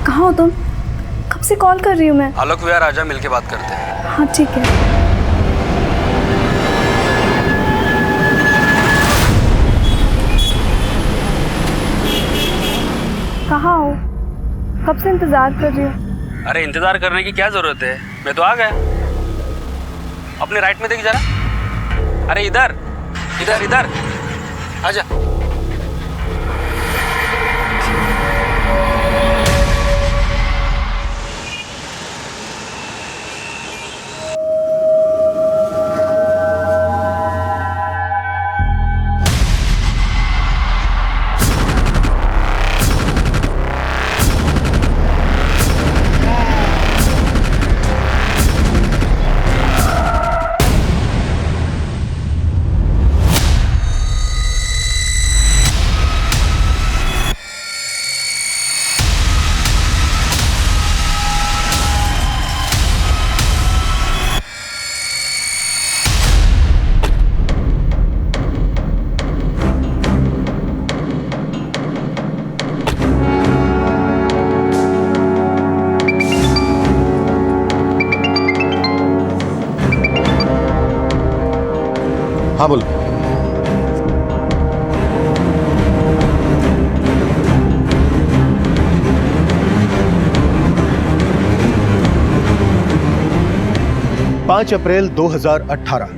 कहाँ हो तुम? कब से कॉल कर रही हूँ मैं। आलोक विहार आजा, मिलके बात करते हैं। हाँ ठीक है। कहाँ हो? कब से इंतजार कर रही हूँ। अरे इंतजार करने की क्या जरूरत है, मैं तो आ गया। अपने राइट में देख जरा। अरे इधर इधर इधर आजा। हाँ बोलो। पाँच अप्रैल 2018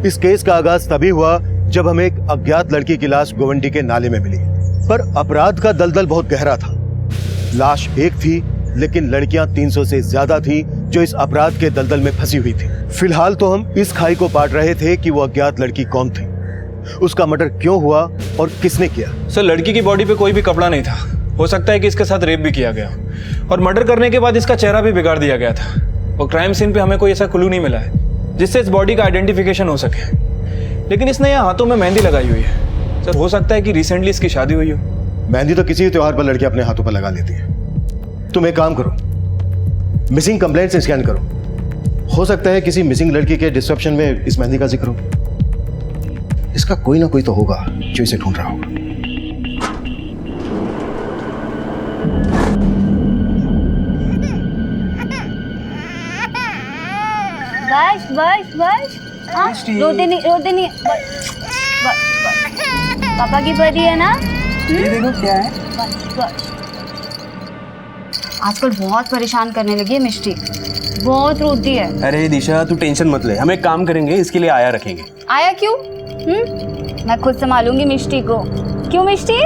इस केस का आगाज तभी हुआ जब हमें एक अज्ञात लड़की की लाश गोवंडी के नाले में मिली। पर अपराध का दलदल बहुत गहरा था। लाश एक थी, लेकिन लड़कियां 300 से ज्यादा थी जो इस अपराध के दलदल में फंसी हुई थी। फिलहाल तो हम इस खाई को पाट रहे थे कि वो अज्ञात लड़की कौन थी, उसका मर्डर क्यों हुआ और किसने किया। सर, लड़की की बॉडी पे कोई भी कपड़ा नहीं था। हो सकता है कि इसके साथ रेप भी किया गया और मर्डर करने के बाद इसका चेहरा भी बिगाड़ दिया गया था। और क्राइम सीन पे हमें कोई ऐसा क्लू नहीं मिला है जिससे इस बॉडी का आइडेंटिफिकेशन हो सके। लेकिन इसने यहाँ हाथों में मेहंदी लगाई हुई है। सर, हो सकता है कि रिसेंटली इसकी शादी हुई हो। मेहंदी तो किसी त्योहार पर लड़की अपने हाथों पर लगा लेती है। तुम एक काम करो, मिसिंग कंप्लेंट से स्कैन करो। हो सकता है किसी मिसिंग लड़की के डिस्क्रिप्शन में इस मेहंदी का जिक्र हो। इसका कोई ना कोई तो होगा जो इसे ढूंढ रहा होगा। बस बस बस। हाँ, रोते नहीं। पापा की परी है ना। ये देखो क्या है। बस। आजकल बहुत परेशान करने लगी है मिष्टी, बहुत रोती है। अरे दिशा, तू टेंशन मत ले, हम एक काम करेंगे, इसके लिए आया रखेंगे। आया क्यों? मैं खुद संभालूंगी मिष्टी को। क्यों मिष्टी?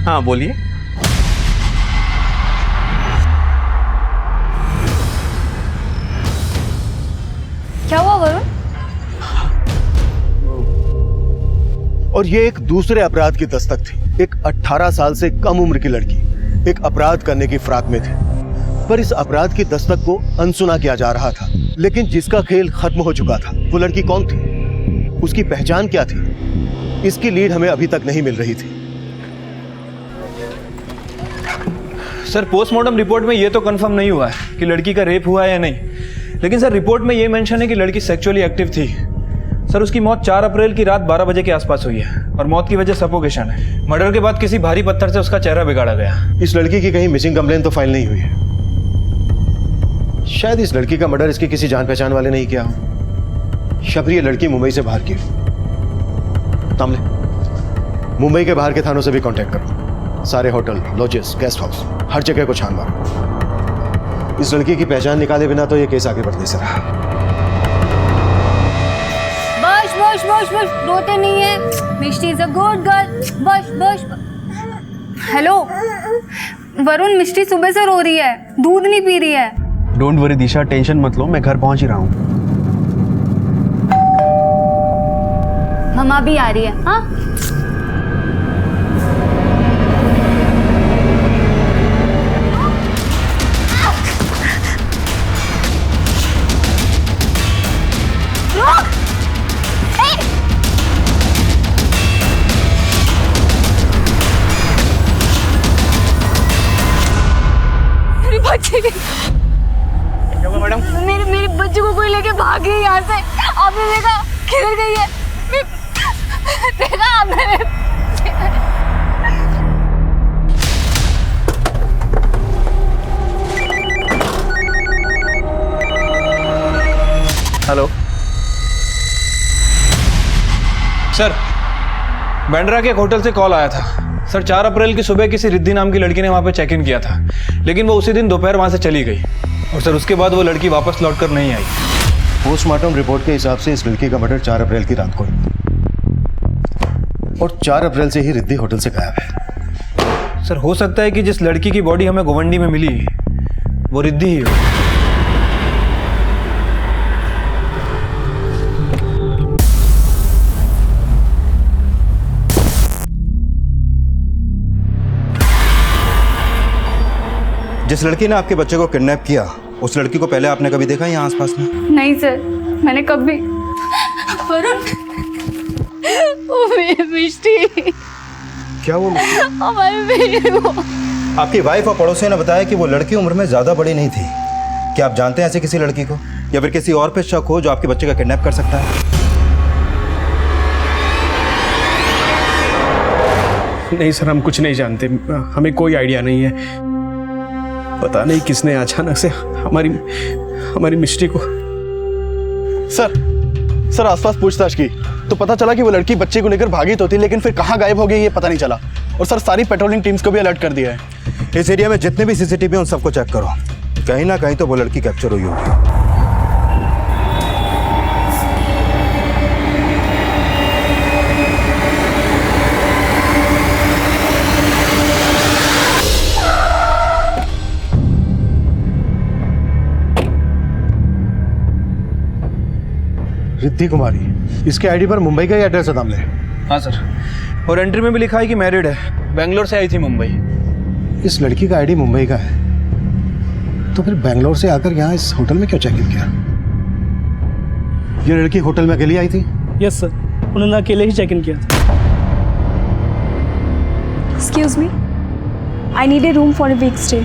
हाँ बोलिए। क्या हुआ वरुण? और ये एक दूसरे अपराध की दस्तक थी। एक 18 साल से कम उम्र की लड़की एक अपराध करने की फिराक में थी, पर इस अपराध की दस्तक को अनसुना किया जा रहा था। लेकिन जिसका खेल खत्म हो चुका था, वो लड़की कौन थी, उसकी पहचान क्या थी, इसकी लीड हमें अभी तक नहीं मिल रही थी। सर, पोस्टमार्टम रिपोर्ट में ये तो कंफर्म नहीं हुआ है कि लड़की का रेप हुआ है या नहीं। लेकिन सर, रिपोर्ट में ये मेंशन है कि लड़की सेक्सुअली एक्टिव थी। सर, उसकी मौत 4 अप्रैल की रात 12 बजे के आसपास हुई है और मौत की वजह सफोकेशन है। मर्डर के बाद किसी भारी पत्थर से उसका चेहरा बिगाड़ा गया। इस लड़की की कहीं मिसिंग कंप्लेन तो फाइल नहीं हुई है। शायद इस लड़की का मर्डर इसकी किसी जान पहचान वाले नहीं किया हो। शबरी ये लड़की मुंबई से बाहर की। तामले, मुंबई के बाहर के थानों से भी कांटेक्ट करो। सारे होटल, लॉजेस, गेस्ट हाउस, हर जगह को छान मारो। इस लड़की की पहचान निकाले बिना तो ये केस आगे बढ़ने से रहा। बस रोते नहीं है। मिष्टी इज अ गुड गर्ल। बस। हेलो वरुण, मिष्टी सुबह से रो रही है, दूध नहीं पी रही है। डोंट वरी दिशा, टेंशन मत लो, मैं घर पहुंच ही रहा हूँ। मम्मा भी आ रही है। हाँ, क्या हुआ मैडम? मेरे बच्चे को कोई लेके भाग गई यहाँ से। आपने देखा? किधर गई है? देखा आपने? हेलो सर, बैंड्रा के एक होटल से कॉल आया था सर। 4 अप्रैल की सुबह किसी रिद्धि नाम की लड़की ने वहां पे चेक इन किया था, लेकिन वो उसी दिन दोपहर वहां से चली गई और सर उसके बाद वो लड़की वापस लौटकर नहीं आई। पोस्टमार्टम रिपोर्ट के हिसाब से इस लड़की का मर्डर 4 अप्रैल की रात को हुआ और 4 अप्रैल से ही रिद्धि होटल से गायब है। सर हो सकता है कि जिस लड़की की बॉडी हमें गोवंडी में मिली वो रिद्धि ही हो। जिस लड़की ने आपके बच्चे को किडनैप किया, उस लड़की को पहले आपने कभी देखा यहाँ आसपास में? नहीं सर, मैंने कभी। वरुण, वो मिष्टी। क्या वो? हमारी बेटी वो। आपकी वाइफ और पड़ोसियों ने बताया कि वो लड़की उम्र में ज्यादा बड़ी नहीं थी। क्या आप जानते हैं ऐसे किसी लड़की को, या फिर किसी और पे शक हो जो आपके बच्चे का किडनैप कर सकता है? नहीं सर, हम कुछ नहीं जानते, हमें कोई आइडिया नहीं है। पता नहीं किसने अचानक से हमारी मिष्टी को। सर आसपास पूछताछ की तो पता चला कि वो लड़की बच्चे को लेकर भागी तो थी, लेकिन फिर कहाँ गायब हो गई ये पता नहीं चला। और सर सारी पेट्रोलिंग टीम्स को भी अलर्ट कर दिया है। इस एरिया में जितने भी सीसीटीवी हैं उन सबको चेक करो, कहीं ना कहीं तो वो लड़की कैप्चर हुई होगी। रिद्धि कुमारी, इसके आईडी पर मुंबई का ही एड्रेस है दामले। हाँ सर, और एंट्री में भी लिखा है कि मैरिड है, बेंगलोर से आई थी मुंबई। इस लड़की का आईडी मुंबई का है, तो फिर बेंगलोर से आकर यहाँ इस होटल में क्यों चेक इन किया? ये लड़की होटल में अकेली आई थी? यस सर, उन्होंने अकेले ही चेक इन किया था। Excuse me, I need a room for a week stay.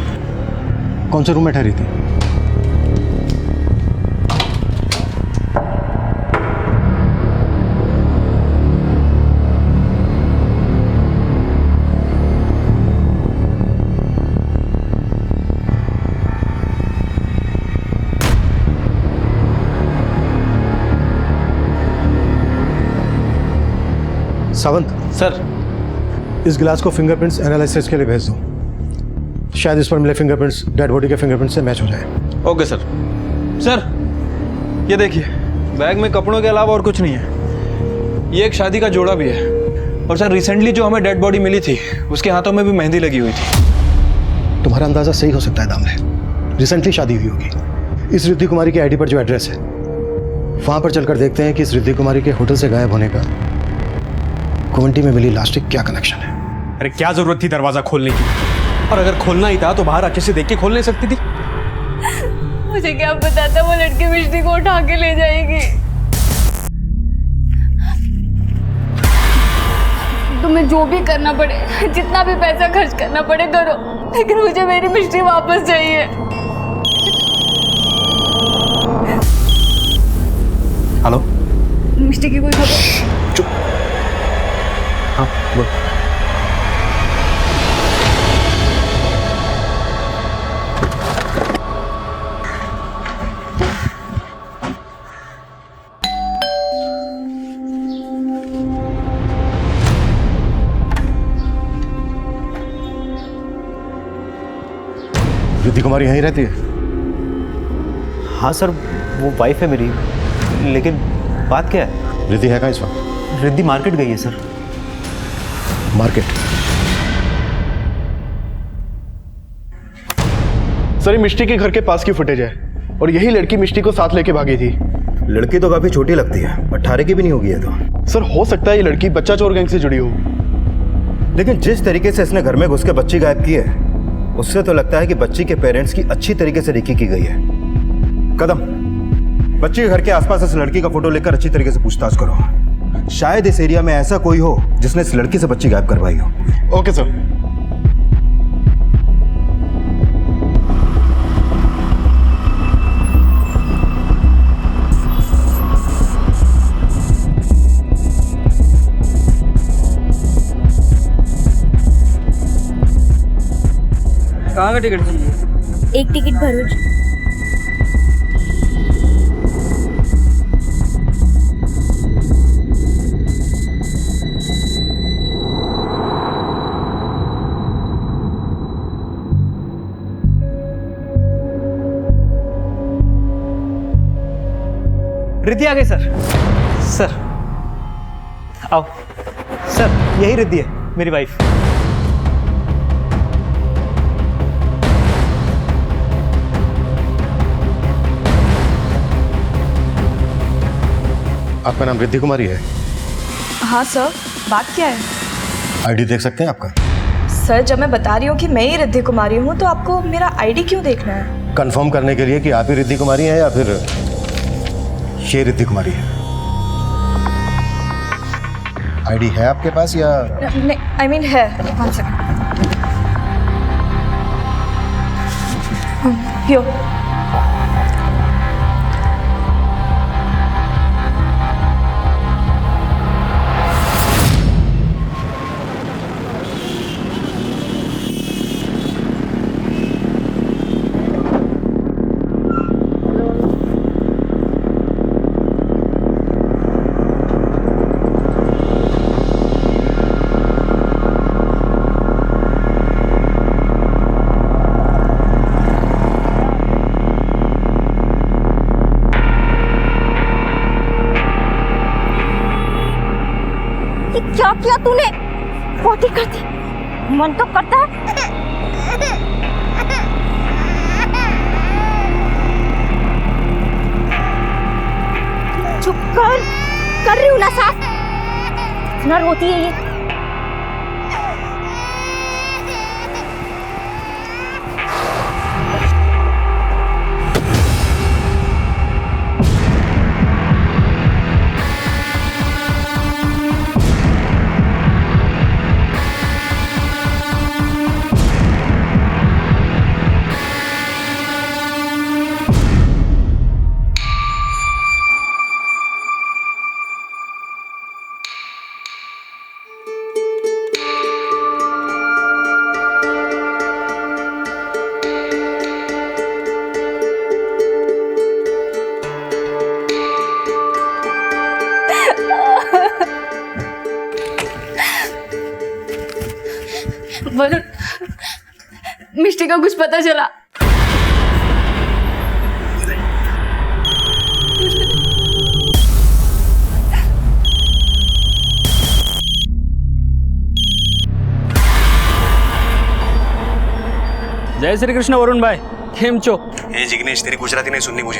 कौन से रूम में ठहरी थी? सावंत सर, इस गिलास को फिंगरप्रिंट्स एनालिसिस के लिए भेज दो। शायद इस पर मिले फिंगरप्रिंट्स डेड बॉडी के फिंगरप्रिंट्स से मैच हो जाए। Okay sir. सर ये देखिए, बैग में कपड़ों के अलावा और कुछ नहीं है। ये एक शादी का जोड़ा भी है, और सर रिसेंटली जो हमें डेड बॉडी मिली थी उसके हाथों में भी मेहंदी लगी हुई थी। तुम्हारा अंदाजा सही हो सकता है दामले, रिसेंटली शादी हुई होगी। इस रिद्धि कुमारी की आईडी पर जो एड्रेस है वहां पर चलकर देखते हैं कि इस रिद्धि कुमारी के होटल से गायब होने का गोवंटी में मिली लाश से क्या कनेक्शन है। अरे क्या जरूरत थी दरवाजा खोलने की, और अगर खोलना ही था तो बाहर अच्छे से देख के खोल नहीं सकती थी? मुझे क्या पता था वो लड़की मिष्टी को उठा के ले जाएगी। तुम्हें जो भी करना पड़े, जितना भी पैसा खर्च करना पड़े करो, लेकिन मुझे मेरी मिष्टी वापस चाहिए। हेलो, मिष्टी की कोई खबर? चुप। हाँ बोल। रिद्धि कुमारी यहीं रहती है? हाँ सर, वो वाइफ है मेरी, लेकिन बात क्या है? रिद्धि है कहाँ इस वक्त? रिद्धि मार्केट गई है सर। मार्केट? सर ये मिष्टी के घर के पास की फुटेज है, और यही लड़की मिष्टी को साथ लेके भागी थी। लड़की तो काफी छोटी लगती है, 18 की भी नहीं होगी ये तो। सर हो सकता है ये लड़की बच्चा चोर गैंग से जुड़ी हो। लेकिन जिस तरीके से इसने घर में घुस के बच्ची गायब की है, उससे तो लगता है कि बच्ची के पेरेंट्स की अच्छी तरीके से रेकी की गई है। कदम, बच्ची के घर के आसपास इस लड़की का फोटो लेकर अच्छी तरीके से पूछताछ करो। शायद इस एरिया में ऐसा कोई हो जिसने इस लड़की से बच्ची गायब करवाई हो। Okay sir. कहाँ का टिकट चाहिए? एक टिकट भरूच। रिद्धि आ गई सर। सर आओ। सर यही रिद्धि है, मेरी वाइफ। आपका नाम रिद्धि कुमारी है? हाँ सर, बात क्या है? आईडी देख सकते हैं आपका? सर जब मैं बता रही हूँ कि मैं ही रिद्धि कुमारी हूँ तो आपको मेरा आईडी क्यों देखना है? कंफर्म करने के लिए कि आप ही रिद्धि कुमारी हैं या फिर ये रिद्धि कुमारी है। आईडी है आपके पास या? नहीं, आई मीन है। 1 सेकंड। यो। क्या किया तूने? पोटी कर दी। मन तो करता है। चुप कर रही हूँ ना सास। इतना रोती है ये। वरुण, मिष्टी का कुछ पता चला? जय श्री कृष्ण वरुण भाई, केम छो? ए जिग्नेश, तेरी गुजराती नहीं सुननी मुझे।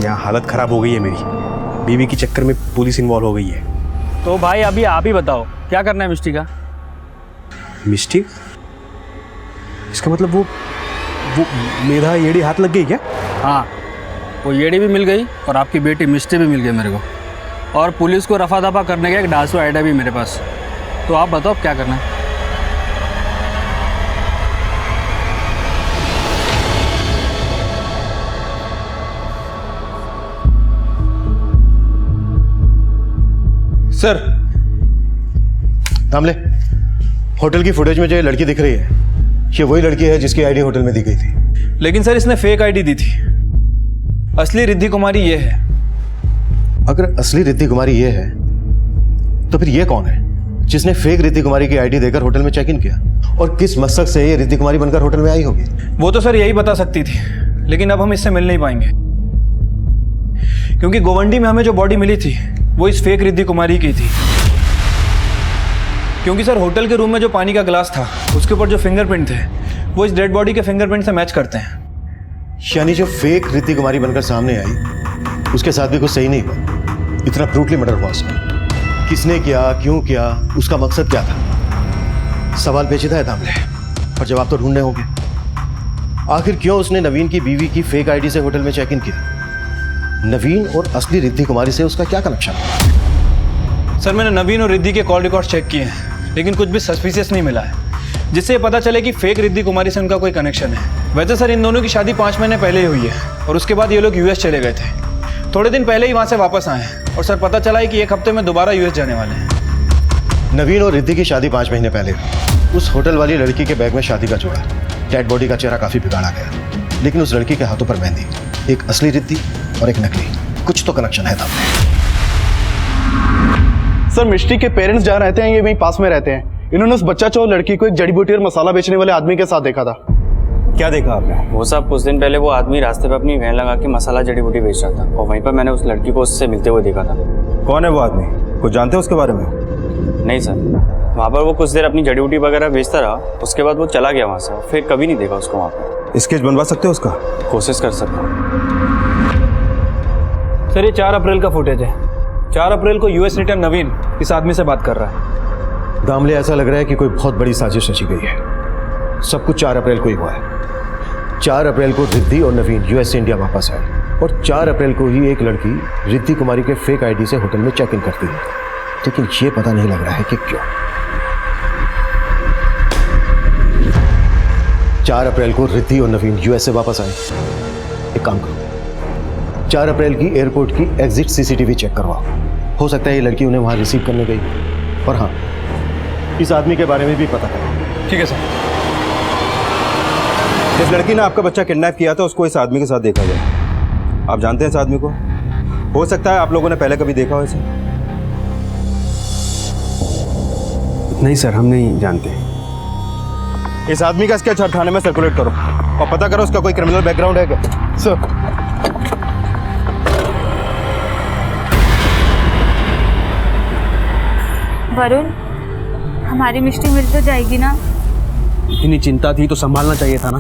यहाँ हालत खराब हो गई है मेरी। बीवी के चक्कर में पुलिस इन्वॉल्व हो गई है। तो भाई अभी आप ही बताओ क्या करना है मिष्टी का? मिस्टी? इसका मतलब वो मेधा येड़ी हाथ लग गई क्या? हाँ, वो येड़ी भी मिल गई और आपकी बेटी मिष्टी भी मिल गई मेरे को। और पुलिस को रफा दफा करने का एक डासू आइडिया भी मेरे पास। तो आप बताओ क्या करना है? सर दामले, होटल की फुटेज में जो ये लड़की दिख रही है, ये वही लड़की है जिसकी आईडी होटल में दी गई थी। लेकिन सर इसने फेक आईडी दी थी। असली रिद्धि कुमारी ये है। अगर असली रिद्धि कुमारी ये है तो फिर ये कौन है जिसने फेक रिद्धि कुमारी की आईडी देकर होटल में चेक इन किया? और किस मकसद से ये रिद्धि कुमारी बनकर होटल में आई होगी? वो तो सर यही बता सकती थी, लेकिन अब हम इससे मिल नहीं पाएंगे क्योंकि गोवंडी में हमें जो बॉडी मिली थी वो इस फेक रिद्धि कुमारी की थी। क्योंकि सर होटल के रूम में जो पानी का गिलास था उसके ऊपर जो फिंगरप्रिंट थे वो इस डेड बॉडी के फिंगरप्रिंट से मैच करते हैं। यानी जो फेक रिद्धि कुमारी बनकर सामने आई उसके साथ भी कुछ सही नहीं हुआ। इतना ब्रूटली मर्डर हुआ उसका। किसने किया, क्यों किया, उसका मकसद क्या था? सवाल पेचीदा है दामले, और जवाब तो ढूंढने होंगे। आखिर क्यों उसने नवीन की बीवी की फेक आईडी से होटल में चेक इन किया? नवीन और असली रिद्धि कुमारी से उसका क्या कनेक्शन है? सर मैंने नवीन और रिद्धि के कॉल रिकॉर्ड चेक किए हैं, लेकिन कुछ भी सस्पिशियस नहीं मिला है जिससे ये पता चले कि फेक रिद्धि कुमारी से उनका कोई कनेक्शन है। वैसे सर इन दोनों की शादी 5 महीने पहले ही हुई है और उसके बाद ये लोग यूएस चले गए थे। थोड़े दिन पहले ही वहाँ से वापस आए हैं और सर पता चला है कि 1 हफ्ते में दोबारा यूएस जाने वाले हैं। नवीन और रिद्धि की शादी 5 महीने पहले हुई। उस होटल वाली लड़की के बैग में शादी का जोड़ा, डेड बॉडी का चेहरा काफी बिगाड़ा गया, लेकिन उस लड़की के हाथों पर मेहंदी, एक असली रिद्धि और एक नकली, कुछ तो कनेक्शन है था। सर मिष्टी के पेरेंट्स जहाँ रहते हैं ये वहीं पास में रहते हैं। इन्होंने उस बच्चा चोर लड़की को एक जड़ी बूटी और मसाला बेचने वाले आदमी के साथ देखा था। क्या देखा आपने? वो साहब कुछ दिन पहले वो आदमी रास्ते पे अपनी वैन लगा के मसाला जड़ी बूटी बेच रहा था और वहीं पर मैंने उस लड़की को उससे मिलते हुए देखा था। कौन है वो आदमी? कुछ जानते हैं उसके बारे में? नहीं सर, वहाँ पर वो कुछ देर अपनी जड़ी बूटी वगैरह बेचता रहा, उसके बाद वो चला गया वहाँ से, फिर कभी नहीं देखा उसको वहाँ पर। स्केच बनवा सकते हो उसका? कोशिश कर सकता हूँ। सर ये 4 अप्रैल का फुटेज है। 4 अप्रैल को यूएस रिटर्न नवीन इस आदमी से बात कर रहा है। दामले ऐसा लग रहा है कि कोई बहुत बड़ी साजिश रची गई है। सब कुछ 4 अप्रैल को ही हुआ है। 4 अप्रैल को रिद्धि और नवीन यूएस से इंडिया वापस आए और 4 अप्रैल को ही एक लड़की रिद्धि कुमारी के फेक आईडी से होटल में चेक इन करती है, लेकिन ये पता नहीं लग रहा है कि क्यों। 4 अप्रैल को रिद्धि और नवीन यूएस से वापस आए। एक काम करो, 4 अप्रैल की एयरपोर्ट की एग्जिट सीसीटीवी चेक करवाओ। हो सकता है ये लड़की उन्हें वहां रिसीव करने गई। और हाँ, इस आदमी के बारे में भी पता करो। ठीक है सर। जिस लड़की ने आपका बच्चा किडनैप किया था उसको इस आदमी के साथ देखा गया। आप जानते हैं इस आदमी को? हो सकता है आप लोगों ने पहले कभी देखा हो इसे। नहीं सर, हम नहीं जानते। इस आदमी का स्केच हर थाने में सर्कुलेट करो और पता करो उसका कोई क्रिमिनल बैकग्राउंड है क्या। सर वरुण, हमारी मिष्टी मिल तो जाएगी ना? इतनी चिंता थी तो संभालना चाहिए था ना।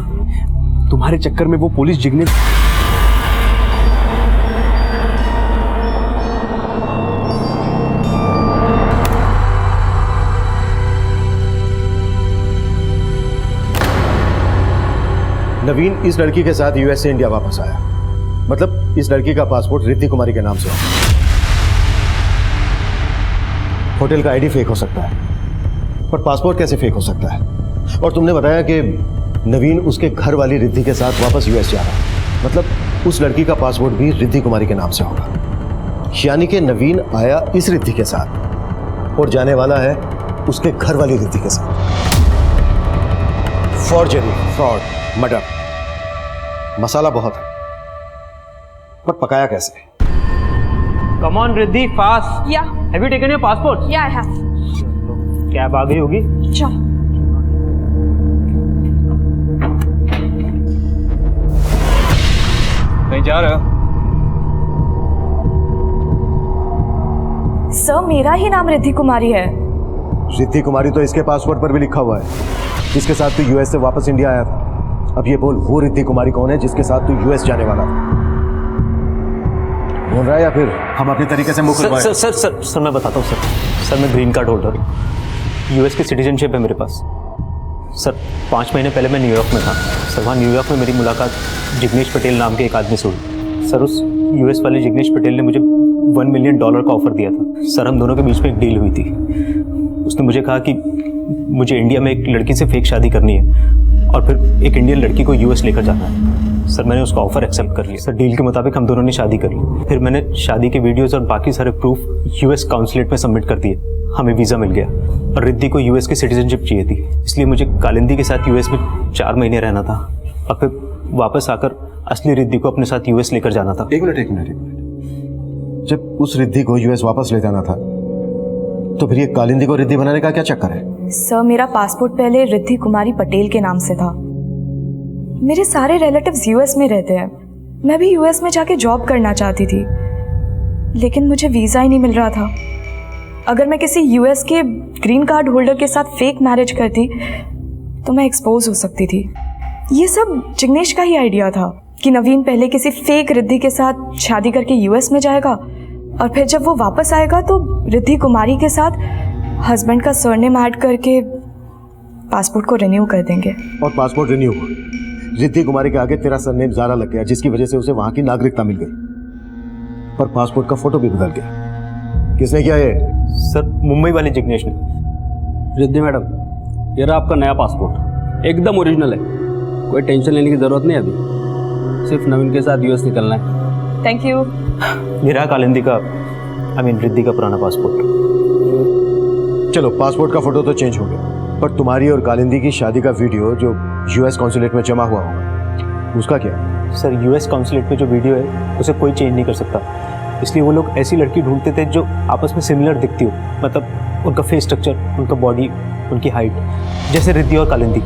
तुम्हारे चक्कर में वो पुलिस जिग्नेश। नवीन इस लड़की के साथ यूएस से इंडिया वापस आया, मतलब इस लड़की का पासपोर्ट रिद्धि कुमारी के नाम से है। होटल का आईडी फेक हो सकता है, पर पासपोर्ट कैसे फेक हो सकता है? और तुमने बताया कि नवीन उसके घर वाली रिद्धि के साथ वापस यूएस जा रहा है, मतलब उस लड़की का पासपोर्ट भी रिद्धि कुमारी के नाम से होगा। यानी कि नवीन आया इस रिद्धि के साथ और जाने वाला है उसके घर वाली रिद्धि के साथ। फॉर्जरी, फ्रॉड, मर्डर, मसाला बहुत है, पर पकाया कैसे? Come on Riddhi, fast. Yeah have you taken your passport? Yeah I have. Cab आ गई होगी। चलो कहीं जा रहे हो? सर मेरा ही नाम रिद्धि कुमारी है। रिद्धि कुमारी तो इसके पासपोर्ट पर भी लिखा हुआ है, जिसके साथ तू यूएस से वापस इंडिया आया था। अब ये बोल, वो रिद्धि कुमारी कौन है जिसके साथ तू यूएस जाने वाला था? बोल रहा है या फिर हम अपने तरीके से मुंह खुलवाएं? सर सर सर सर मैं बताता हूँ सर मैं ग्रीन कार्ड होल्डर हूँ। यूएस की सिटीजनशिप है मेरे पास। सर 5 महीने पहले मैं न्यूयॉर्क में था। सर वहाँ न्यूयॉर्क में मेरी मुलाकात जिग्नेश पटेल नाम के एक आदमी से हुई। सर उस यूएस वाले जिग्नेश पटेल ने मुझे $1 मिलियन का ऑफर दिया था। सर हम दोनों के बीच में एक डील हुई थी। उसने मुझे कहा कि मुझे इंडिया में एक लड़की से फेक शादी करनी है और फिर एक इंडियन लड़की को यूएस लेकर जाना है। सर मैंने उसका ऑफर एक्सेप्ट कर लिया। सर डील के मुताबिक हम दोनों ने शादी कर ली। फिर मैंने शादी के वीडियोस और बाकी सारे प्रूफ यूएस काउंसलेट में सबमिट कर दिए। हमें वीज़ा मिल गया और रिद्धि को यूएस की सिटीजनशिप चाहिए थी, इसलिए मुझे कालिंदी के साथ यूएस में 4 महीने रहना था और फिर वापस आकर असली रिद्धि को अपने साथ यूएस लेकर जाना था। एक मिनट। जब उस रिद्धि को यूएस वापस ले जाना था तो फिर ये कालिंदी को रिद्धि बनाने का क्या चक्कर है? सर मेरा पासपोर्ट पहले रिद्धि कुमारी पटेल के नाम से था। मेरे सारे रिलेटिव्स यूएस में रहते हैं। मैं भी यूएस में जाके जॉब करना चाहती थी, लेकिन मुझे वीज़ा ही नहीं मिल रहा था। अगर मैं किसी यूएस के ग्रीन कार्ड होल्डर के साथ फेक मैरिज करती तो मैं एक्सपोज हो सकती थी। ये सब जिग्नेश का ही आइडिया था कि नवीन पहले किसी फेक रिद्धि के साथ शादी करके यूएस में जाएगा और फिर जब वो वापस आएगा तो रिद्धि कुमारी के साथ हस्बैंड का सरनेम ऐड करके पासपोर्ट को रिन्यू कर देंगे। और पासपोर्ट रिन्यू हुआ, रिद्धि कुमारी के आगे तेरा सरनेम ज़ारा लग गया, जिसकी वजह से उसे वहां की नागरिकता मिल गई, पर पासपोर्ट का फोटो भी बदल गया। किसने किया ये? सर मुंबई वाले जिग्नेश ने। रिद्धि मैडम, ये रहा आपका नया पासपोर्ट, एकदम ओरिजिनल है। कोई टेंशन लेने की ज़रूरत नहीं अभी, सिर्फ नवीन के साथ यूएस निकलना है। Thank you. ये रहा कालिंदी का रिद्धि का पुराना पासपोर्ट। चलो, पासपोर्ट का फोटो तो चेंज हो गया, पर तुम्हारी और कालिंदी की शादी का वीडियो जो यूएस कॉन्सुलेट में जमा हुआ होगा, उसका क्या? सर यूएस कॉन्सुलेट में जो वीडियो है उसे कोई चेंज नहीं कर सकता, इसलिए वो लोग ऐसी लड़की ढूंढते थे जो आपस में सिमिलर दिखती हो, मतलब उनका फेस स्ट्रक्चर, उनका बॉडी, उनकी हाइट, जैसे रिद्धि और कालिंदी।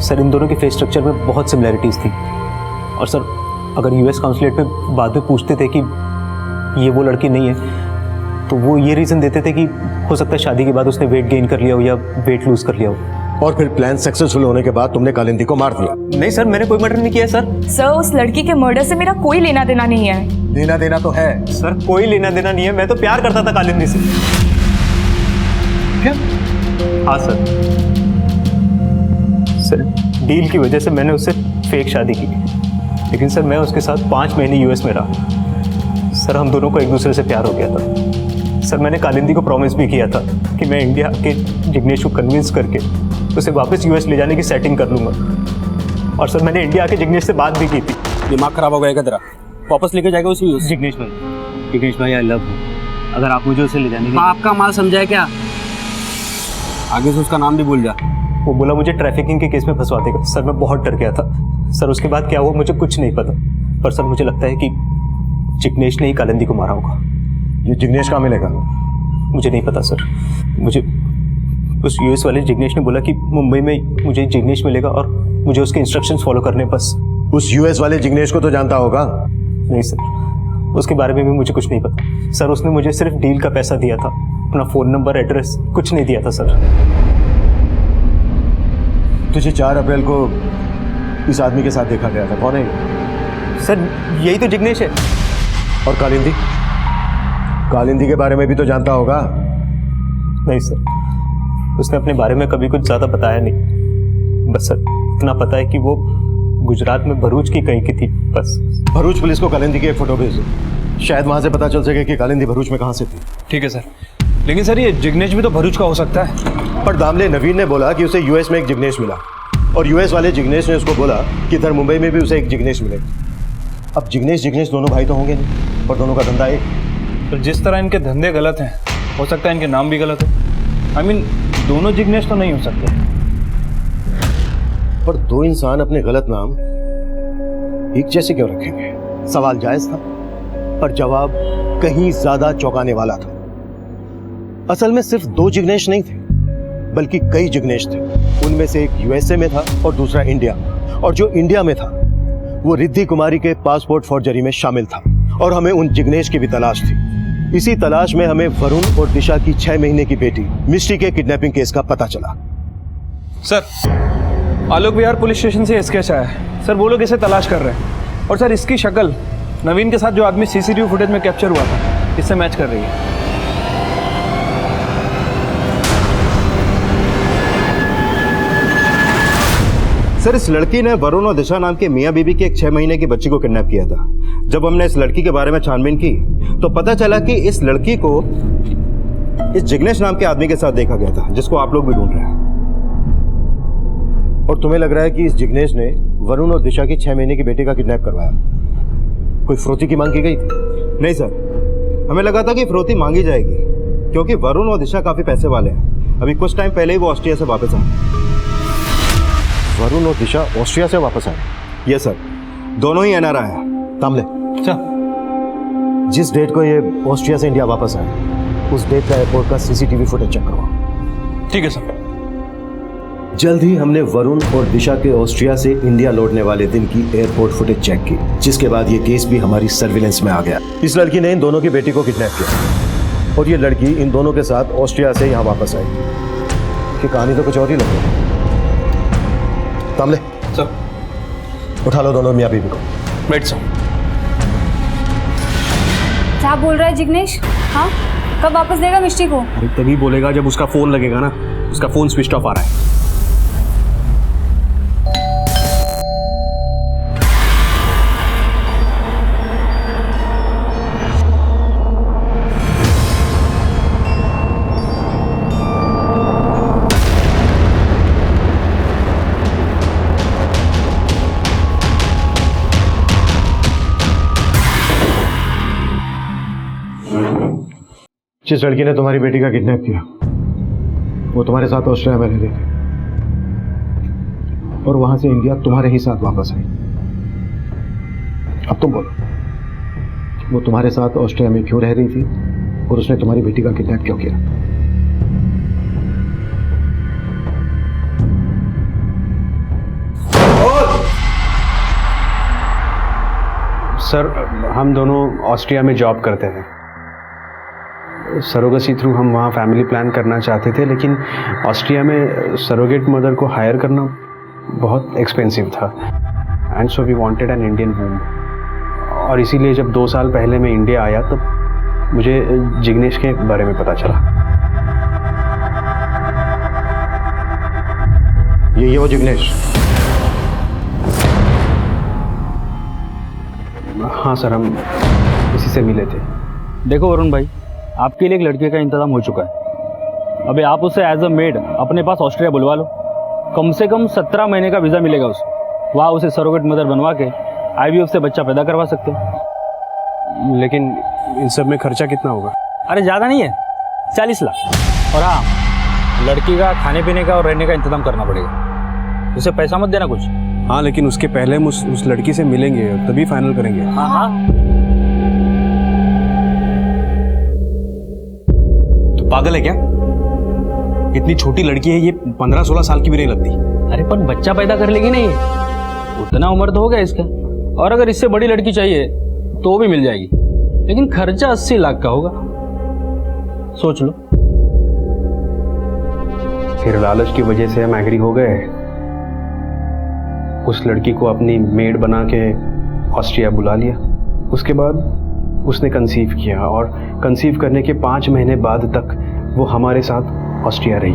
सर इन दोनों के फेस स्ट्रक्चर में बहुत सिमिलैरिटीज़ थी। और सर अगर यूएस कॉन्सुलेट में बाद में पूछते थे कि ये वो लड़की नहीं है, तो वो ये रीज़न देते थे कि हो सकता है शादी के बाद उसने वेट गेन कर लिया हो या वेट लूज़ कर लिया हो। और फिर प्लान सक्सेसफुल होने के बाद तुमने कालिंदी को मार दिया? नहीं सर, मैंने कोई मर्डर नहीं किया सर। सर उस लड़की के मर्डर से मेरा कोई लेना देना नहीं है। लेना देना तो है सर, कोई लेना देना नहीं है, मैं तो प्यार करता था कालिंदी से। क्या? हाँ सर। सर डील की वजह से मैंने उससे फेक शादी की, लेकिन सर मैं उसके साथ 5 महीने यूएस में रहा। सर हम दोनों को एक दूसरे से प्यार हो गया था। सर मैंने कालिंदी को प्रॉमिस भी किया था कि मैं इंडिया के जिग्नेश को कन्विंस करके उसे वापस यूएस ले जाने की सेटिंग कर लूँगा। और सर मैंने इंडिया आके जिग्नेश से बात भी की थी। दिमाग खराब हो गया तेरा? वापस लेके जाएगा उसी जिग्नेश भाई आई लव यू, अगर आप मुझे उसे ले जाने के आपका माल समझा है क्या? आगे से उसका नाम भी भूल जा। वो बोला मुझे ट्रैफिकिंग के केस में फंसवा देगा। सर मैं बहुत डर गया था। सर उसके बाद क्या हुआ मुझे कुछ नहीं पता, पर सर मुझे लगता है कि जिग्नेश ने ही कालिंदी को मारा होगा। ये जिग्नेश कहाँ मिलेगा? मुझे नहीं पता सर। मुझे उस यूएस वाले जिग्नेश ने बोला कि मुंबई में मुझे जिग्नेश मिलेगा और मुझे उसके इंस्ट्रक्शंस फॉलो करने बस। उस यूएस वाले जिग्नेश को तो जानता होगा? नहीं सर, उसके बारे में भी मुझे कुछ नहीं पता। सर उसने मुझे सिर्फ डील का पैसा दिया था, अपना फ़ोन नंबर, एड्रेस कुछ नहीं दिया था सर। तुझे 4 अप्रैल को इस आदमी के साथ देखा गया था, कौन है ये? सर यही तो जिग्नेश है। और कालिंदी? कालिंदी के बारे में भी तो जानता होगा? नहीं सर, उसने अपने बारे में कभी कुछ ज़्यादा बताया नहीं। बस सर इतना पता है कि वो गुजरात में भरूच की कहीं की थी, बस। भरूच पुलिस को कालिंदी की एक फोटो भेज दो, शायद वहां से पता चल सके कि कालिंदी भरूच में कहां से थी। ठीक है सर, लेकिन सर ये जिग्नेश भी तो भरूच का हो सकता है। पर दामले नवीन ने बोला कि उसे यूएस में एक जिग्नेश मिला, और यूएस वाले जिग्नेश ने उसको बोला कि इधर मुंबई में भी उसे एक जिग्नेश मिलेगा। अब जिग्नेश दोनों भाई तो होंगे नहीं, पर दोनों का धंधा एक। तो जिस तरह इनके धंधे गलत हैं, हो सकता है इनके नाम भी गलत हो। आई मीन दोनों जिग्नेश तो नहीं हो सकते। पर 2 इंसान अपने गलत नाम एक जैसे क्यों रखेंगे? सवाल जायज था, पर जवाब कहीं ज्यादा चौंकाने वाला था। असल में सिर्फ 2 जिग्नेश नहीं थे, बल्कि कई जिग्नेश थे। उनमें से एक यूएसए में था और दूसरा इंडिया में। और जो इंडिया में था वो रिद्धि कुमारी के पासपोर्ट फॉर्जरी में शामिल था, और हमें उन जिग्नेश की भी तलाश थी। इसी तलाश में हमें वरुण और दिशा की 6 महीने की बेटी मिष्टी के किडनैपिंग केस का पता चला। सर आलोक विहार पुलिस स्टेशन से स्केच आया है सर, वो लोग इसे तलाश कर रहे हैं। और सर इसकी शक्ल नवीन के साथ जो आदमी सीसीटीवी फुटेज में कैप्चर हुआ था इससे मैच कर रही है। सर इस लड़की ने वरुण और दिशा नाम के मियां बीबी की एक 6 महीने की बच्ची को किडनैप किया था। जब हमने इस लड़की के बारे में छानबीन की तो पता चला कि इस लड़की को इस जिग्नेश नाम के आदमी के साथ देखा गया था, जिसको आप लोग भी ढूंढ रहे हैं। और तुम्हें लग रहा है कि इस जिग्नेश ने वरुण और दिशा की 6 महीने की बेटी का किडनैप करवाया? कोई फ्रोती की मांग की गई थी? नहीं सर, हमें लगा था कि फिरौती मांगी जाएगी, क्योंकि वरुण और दिशा काफी पैसे वाले हैं। अभी कुछ टाइम पहले ही वो ऑस्ट्रिया से वापस आए। वरुण और दिशा ऑस्ट्रिया से वापस आए? यस सर, दोनों ही एनआरआई हैं। तामले, जिस डेट को ये ऑस्ट्रिया से इंडिया वापस आए उस डेट का एयरपोर्ट का सीसीटीवी फुटेज चेक करवाओ। ठीक है सर। जल्द ही हमने वरुण और दिशा के ऑस्ट्रिया से इंडिया लौटने वाले दिन की एयरपोर्ट फुटेज चेक की, जिसके बाद ये केस भी हमारी सर्विलेंस में आ गया। इस लड़की ने इन दोनों की बेटी को किडनैप किया और ये लड़की इन दोनों के साथ ऑस्ट्रिया से यहाँ वापस आई। कि कहानी तो कुछ और ही लग रही है। तामले सर, उठा लो दोनों मियाँ बीवी को। Wait sir. क्या बोल रहा है जिग्नेश? हाँ, कब वापस देगा मिष्टी को? अरे तभी बोलेगा जब उसका फोन लगेगा ना। उसका फोन स्विच ऑफ आ रहा है। जिस लड़की ने तुम्हारी बेटी का किडनैप किया वो तुम्हारे साथ ऑस्ट्रेलिया में रह रही थी और वहां से इंडिया तुम्हारे ही साथ वापस आई। अब तुम बोलो, वो तुम्हारे साथ ऑस्ट्रेलिया में क्यों रह रही थी और उसने तुम्हारी बेटी का किडनैप क्यों किया? सर, हम दोनों ऑस्ट्रिया में जॉब करते हैं। सरोगेसी थ्रू हम वहाँ फैमिली प्लान करना चाहते थे, लेकिन ऑस्ट्रिया में सरोगेट मदर को हायर करना बहुत एक्सपेंसिव था and so we wanted an Indian womb. और इसीलिए जब 2 साल पहले मैं इंडिया आया तब मुझे जिग्नेश के बारे में पता चला। ये वो जिग्नेश? हाँ सर, हम इसी से मिले थे। देखो वरुण भाई, आपके लिए एक लड़के का इंतजाम हो चुका है। अभी आप उसे एज अ मेड अपने पास ऑस्ट्रिया बुलवा लो। कम से कम 17 महीने का वीज़ा मिलेगा उसे। वहाँ उसे सरोगेट मदर बनवा के IVF से बच्चा पैदा करवा सकते हो। लेकिन इन सब में खर्चा कितना होगा? अरे ज़्यादा नहीं है, 40 लाख। और हाँ, लड़की का खाने पीने का और रहने का इंतजाम करना पड़ेगा। उसे पैसा मत देना कुछ। हाँ, लेकिन उसके पहले हम उस लड़की से मिलेंगे तभी फाइनल करेंगे। हाँ हाँ। तो पागल है क्या? इतनी छोटी लड़की है ये, 15-16 साल की भी नहीं लगती। अरे पर बच्चा पैदा कर लेगी नहीं, उतना उम्र तो हो गया इसका। और अगर इससे बड़ी लड़की चाहिए तो भी मिल जाएगी, लेकिन खर्चा 80 लाख का होगा। सोच लो। फिर लालच की वजह से हम एग्री हो गए। उस लड़की को अपनी मेड बना के ऑस्ट्रिया बुला लिया। उसके बाद उसने कंसीव किया और कंसीव करने के 5 महीने बाद तक वो हमारे साथ ऑस्ट्रिया रही।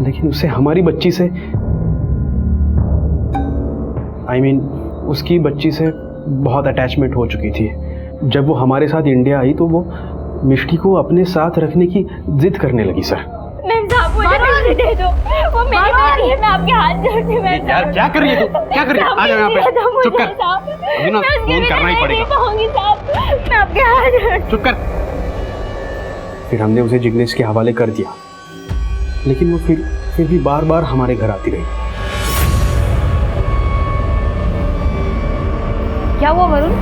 लेकिन उसे हमारी बच्ची से उसकी बच्ची से बहुत अटैचमेंट हो चुकी थी। जब वो हमारे साथ इंडिया आई तो वो मिष्टी को अपने साथ रखने की जिद करने लगी। सर मुझे पैसे दे दो, वो मेरी बेटी है, मैं आपके हाथ जोड़ती हूँ। यार क्या कर रही है तू? क्या कर रही है? आ जाओ यहाँ पे। चुप कर। अभी ना फोन करना ही पड़ेगा। मैं आपके हाथ जोड़ती। चुप कर। फिर हमने उसे जिग्नेश के हवाले कर दिया, लेकिन वो फिर भी बार बार हमारे घर आती रही। क्या हुआ वरुण?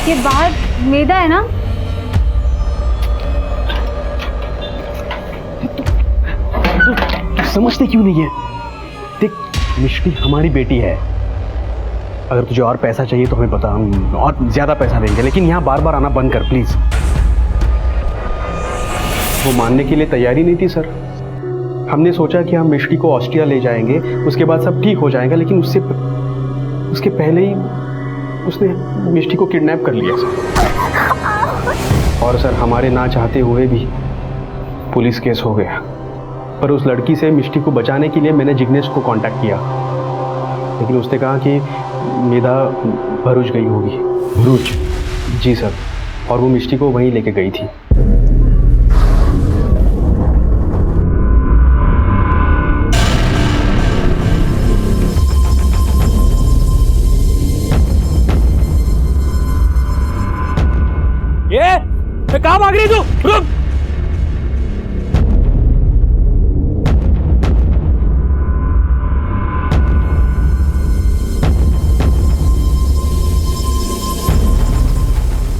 ये बाहर मैदा है ना? समझते क्यों नहीं है? देख, मिष्टी हमारी बेटी है। अगर तुझे और पैसा चाहिए तो हमें बता, हम और ज्यादा पैसा देंगे, लेकिन यहाँ बार बार आना बंद कर प्लीज। वो मानने के लिए तैयारी नहीं थी सर। हमने सोचा कि हम मिष्टी को ऑस्ट्रिया ले जाएंगे, उसके बाद सब ठीक हो जाएगा, लेकिन उसके पहले ही उसने मिष्टी को किडनैप कर लिया सर। और सर, हमारे ना चाहते हुए भी पुलिस केस हो गया। पर उस लड़की से मिष्टी को बचाने के लिए मैंने जिग्नेश को कांटेक्ट किया, लेकिन उसने कहा कि मेधा भरूच गई होगी। भरूच? जी सर, और वो मिष्टी को वहीं लेके गई थी। ये कहाँ भाग रही तू? रुक।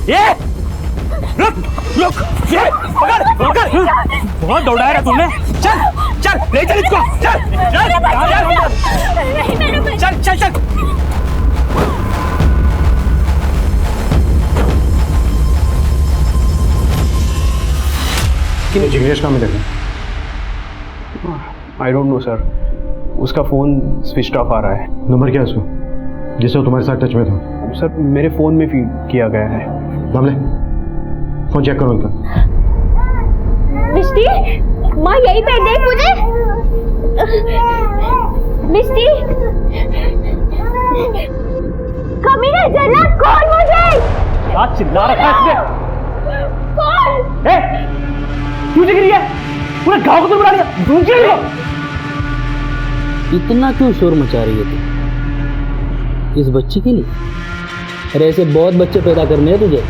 ये रुक रुक, ये पकड़ पकड़। बहुत दौड़ाया है तुमने। चल चल, ले चल इसको। चल चल चल चल। जिग्नेश कहाँ मिलेगा? आई डोंट नो सर, उसका फ़ोन स्विच ऑफ आ रहा है। नंबर क्या है उसका जिससे वो तुम्हारे साथ टच में था? सर, मेरे फ़ोन में फीड किया गया है। मामले फोन चेक करो उनका। मिष्टी, माँ यहीं पे देख मुझे। मिष्टी, कमीने जला कौन मुझे? क्या चिल्ला रखा है इसने? कौन? क्यों दिख रही है? पूरे गांव को तो बुला लिया। ढूंढ के लो। इतना क्यों शोर मचा रही है तू इस बच्ची के लिए? अरे ऐसे बहुत बच्चे पैदा करने हैं तुझे।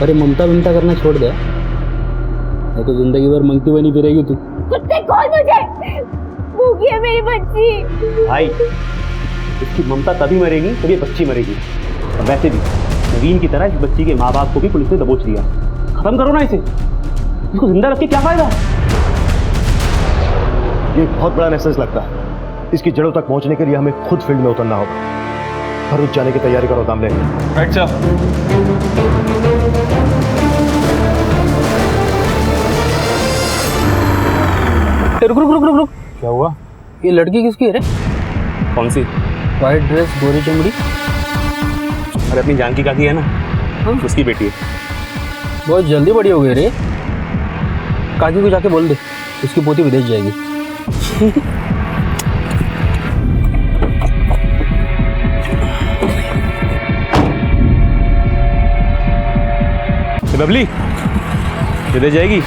अरे ममता विमता करना छोड़ दे, नहीं तो जिंदगी भर मंगती हुई नहीं फिरेगी तू। कुत्ते कौन मुझे, भूखी है मेरी बच्ची। भाई इसकी ममता तभी मरेगी जब ये बच्ची मरेगी। और वैसे भी नवीन की तरह इस बच्ची के माँ बाप को भी पुलिस ने दबोच लिया। खत्म करो ना इसे, इसको जिंदा रख के क्या फायदा। ये बहुत बड़ा मैसेज लगता है। इसकी जड़ों तक पहुंचने के लिए हमें खुद फील्ड में उतरना होगा। भरूच जाने की तैयारी करो दामले। Right sir. रुक रुक रुक रुक रुक, क्या हुआ? ये लड़की किसकी है रे? कौन सी? वाइट ड्रेस, गोरी चमड़ी। अरे अपनी जानकी काकी है ना, उसकी बेटी है। बहुत जल्दी बड़ी हो गई रे। काकी को जाके बोल दे उसकी पोती विदेश जाएगी। बबली विदेश जाएगी।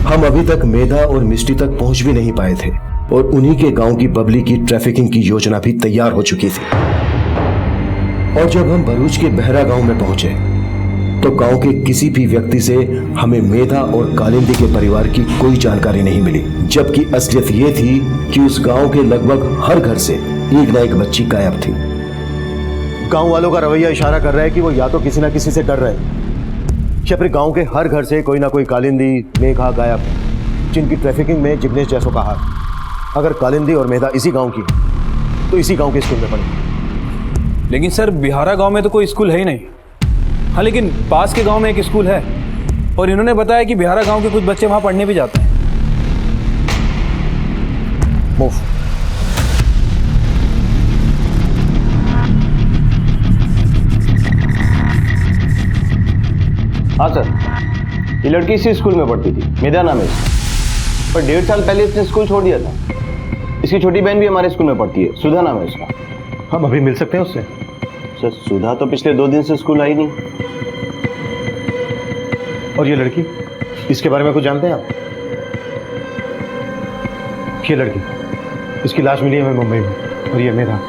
हम अभी तक मेधा और मिष्टी तक पहुंच भी नहीं पाए थे और उन्हीं के गांव की बबली की ट्रैफिकिंग की योजना भी तैयार हो चुकी थी। और जब हम भरूच के बहरा गांव में पहुंचे तो गांव के किसी भी व्यक्ति से हमें मेधा और कालिंदी के परिवार की कोई जानकारी नहीं मिली, जबकि असलियत ये थी कि उस गांव के लगभग हर घर से एक न एक बच्ची गायब थी। गांव वालों का रवैया इशारा कर रहा है कि वो या तो किसी ना किसी से डर रहे हैं या फिर गांव के हर घर से कोई ना कोई कालिंदी, मेघा गायब, जिनकी ट्रैफिकिंग में जिग्नेश जैसों का हाथ। अगर कालिंदी और मेधा इसी गांव की तो इसी गांव के स्कूल में पढ़े। लेकिन सर बिहारा गांव में तो कोई स्कूल है ही नहीं। हाँ लेकिन पास के गांव में एक स्कूल है और इन्होंने बताया कि बिहारा गांव के कुछ बच्चे वहां पढ़ने भी जाते हैं। मूव। हाँ सर, ये लड़की इसी स्कूल में पढ़ती थी, मेधा नाम है इसका। पर 1.5 साल पहले इसने स्कूल छोड़ दिया था। इसकी छोटी बहन भी हमारे स्कूल में पढ़ती है, सुधा नाम है उसका। हम अभी मिल सकते हैं उससे? सर सुधा तो पिछले 2 दिन से स्कूल आई नहीं। और ये लड़की, इसके बारे में कुछ जानते हैं आप? ये लड़की, इसकी लाश मिली हमें मुंबई में। और ये मेधा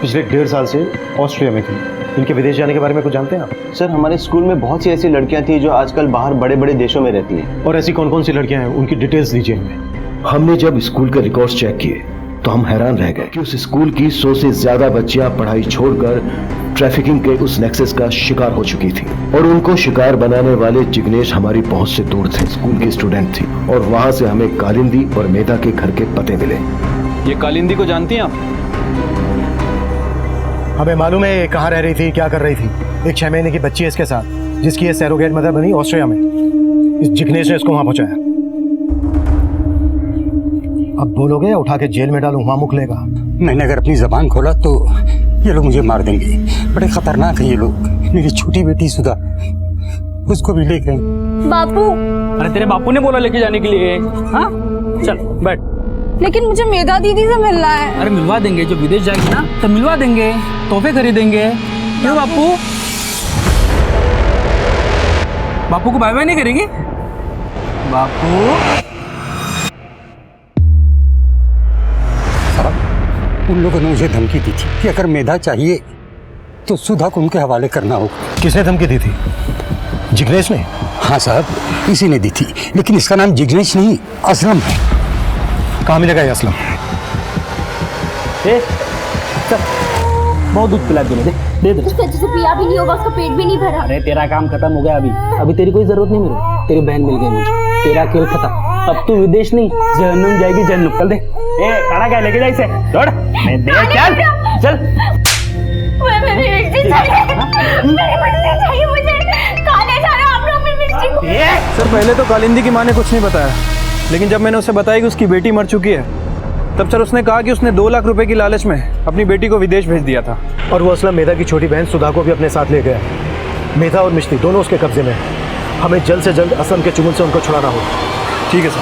पिछले 1.5 साल से ऑस्ट्रिया में थी। इनके विदेश जाने के बारे में कुछ जानते हैं आप? सर हमारे स्कूल में बहुत सी ऐसी लड़कियां थी जो आजकल बाहर बड़े बड़े देशों में रहती हैं। और ऐसी कौन कौन सी लड़कियां हैं, उनकी डिटेल्स दीजिए हमें। हमने जब स्कूल के रिकॉर्ड्स चेक किए तो हम हैरान रह गए कि उस स्कूल की 100 से ज्यादा बच्चियां पढ़ाई छोड़कर ट्रैफिकिंग के उस नेक्सस का शिकार हो चुकी थी। और उनको शिकार बनाने वाले जिग्नेश हमारी पहुंच से दूर थे, स्कूल की स्टूडेंट थी। और वहां से हमें कालिंदी और मेधा के घर के पते मिले। ये कालिंदी को जानती हैं आप? हमें मालूम है ये कहाँ रह रही थी, क्या कर रही थी। एक 6 महीने की बच्ची है इसके साथ, जिसकी ये सैरोगेट मदर बनी ऑस्ट्रिया में। इस जिग्नेश ने इसको वहां पहुंचाया। अब बोलोगे या उठा के जेल में डालूं, वहां मुख लेगा। मैंने अगर अपनी जबान खोला तो ये लोग मुझे मार देंगे। बड़े खतरनाक है ये लोग। मेरी छोटी बेटी सुधा, उसको भी ले गए। बापू, अरे तेरे बापू ने बोला लेके जाने के लिए। हाँ चल बैठ। लेकिन मुझे मेधा दीदी से मिलना है। अरे मिलवा देंगे, जब विदेश जाएगी ना तो मिलवा देंगे, तोहफे खरीदेंगे। क्यों बापू? बापू को बाय बाय नहीं करेंगे? बापू साहब, उन लोगों ने मुझे धमकी दी थी कि अगर मेधा चाहिए तो सुधा को उनके हवाले करना होगा। किसने धमकी दी थी? जिग्नेश ने? हाँ साहब, इसी ने दी थी। लेकिन इसका नाम जिग्नेश नहीं, असलम है। कहाँ मिलेगा ये असलम? बहुत दूध पिला दे दे। उसको अच्छे से पिया भी नहीं होगा, उसका पेट भी नहीं भरा। अरे तेरा काम खत्म हो गया अभी तेरी कोई जरूरत नहीं मेरी। तेरी बहन मिल गई मुझे, तेरा खेल खत्म। अब तू विदेश नहीं, जहन्नुम जाएगी जहन्नुम। चल दे। काड़ा क्या लेके जा इसे, दौड़। मैं दे, चल। मेरी मिर्ची चाहिए, मेरी मिर्ची चाहिए मुझे। खाने जा रहे आप लोग मेरी मिर्ची को। सर पहले तो कालिंदी की माँ ने कुछ नहीं बताया, लेकिन जब मैंने उसे बताया कि उसकी बेटी मर चुकी है, तब सर उसने कहा कि उसने 2 लाख रुपए की लालच में अपनी बेटी को विदेश भेज दिया था। और वो असलम मेधा की छोटी बहन सुधा को भी अपने साथ ले गया। मेधा और मिष्टी दोनों उसके कब्जे में हैं। हमें जल्द से जल्द असलम के चुंगल से उनको छुड़ाना होगा। ठीक है सर।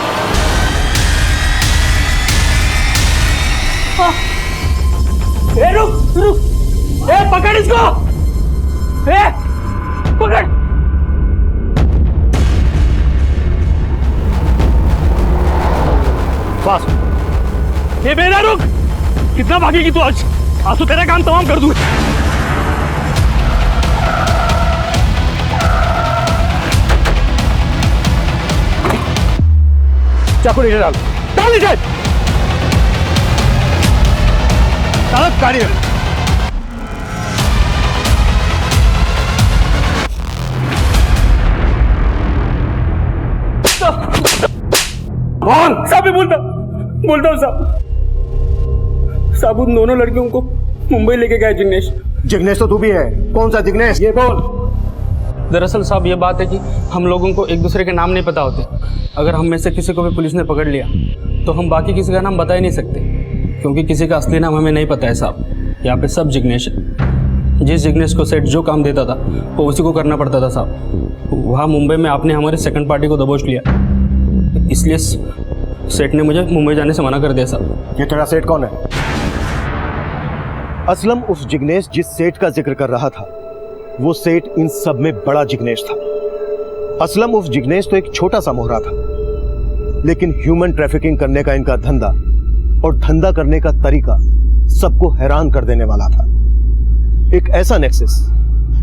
रुक, पकड़ इसको। पकड़। फास्ट। बेटा रुक, कितना भागेगी तू आज? आज तो तेरा काम तमाम कर दूंगा। चाकू नीचे डाल, डाल नीचे। चालक गाड़ी में। साहब बोलता हूँ साहब उन दोनों लड़कियों को मुंबई लेके गए जिग्नेश। जिग्नेश तो तू भी है। कौन सा जिग्नेश, ये बोल। दरअसल साहब ये बात है कि हम लोगों को एक दूसरे के नाम नहीं पता होते। अगर हम में से किसी को भी पुलिस ने पकड़ लिया तो हम बाकी किसी का नाम बता ही नहीं सकते, क्योंकि किसी का असली नाम हमें नहीं पता है साहब। यहाँ पे सब जिग्नेश है। जिस जिग्नेश को सेठ जो काम देता था वो उसी को करना पड़ता था साहब। वहाँ मुंबई में आपने हमारे सेकंड पार्टी को दबोच लिया, इसलिए सेठ ने मुझे मुंबई जाने से मना कर दिया साहब। ये तेरा सेठ कौन है? असलम उस जिग्नेश जिस सेठ का जिक्र कर रहा था वो सेठ इन सब में बड़ा जिग्नेश था। असलम उस जिग्नेश तो एक छोटा सा मोहरा था, लेकिन ह्यूमन ट्रैफिकिंग करने का इनका धंधा और धंधा करने का तरीका सबको हैरान कर देने वाला था। एक ऐसा नेक्सस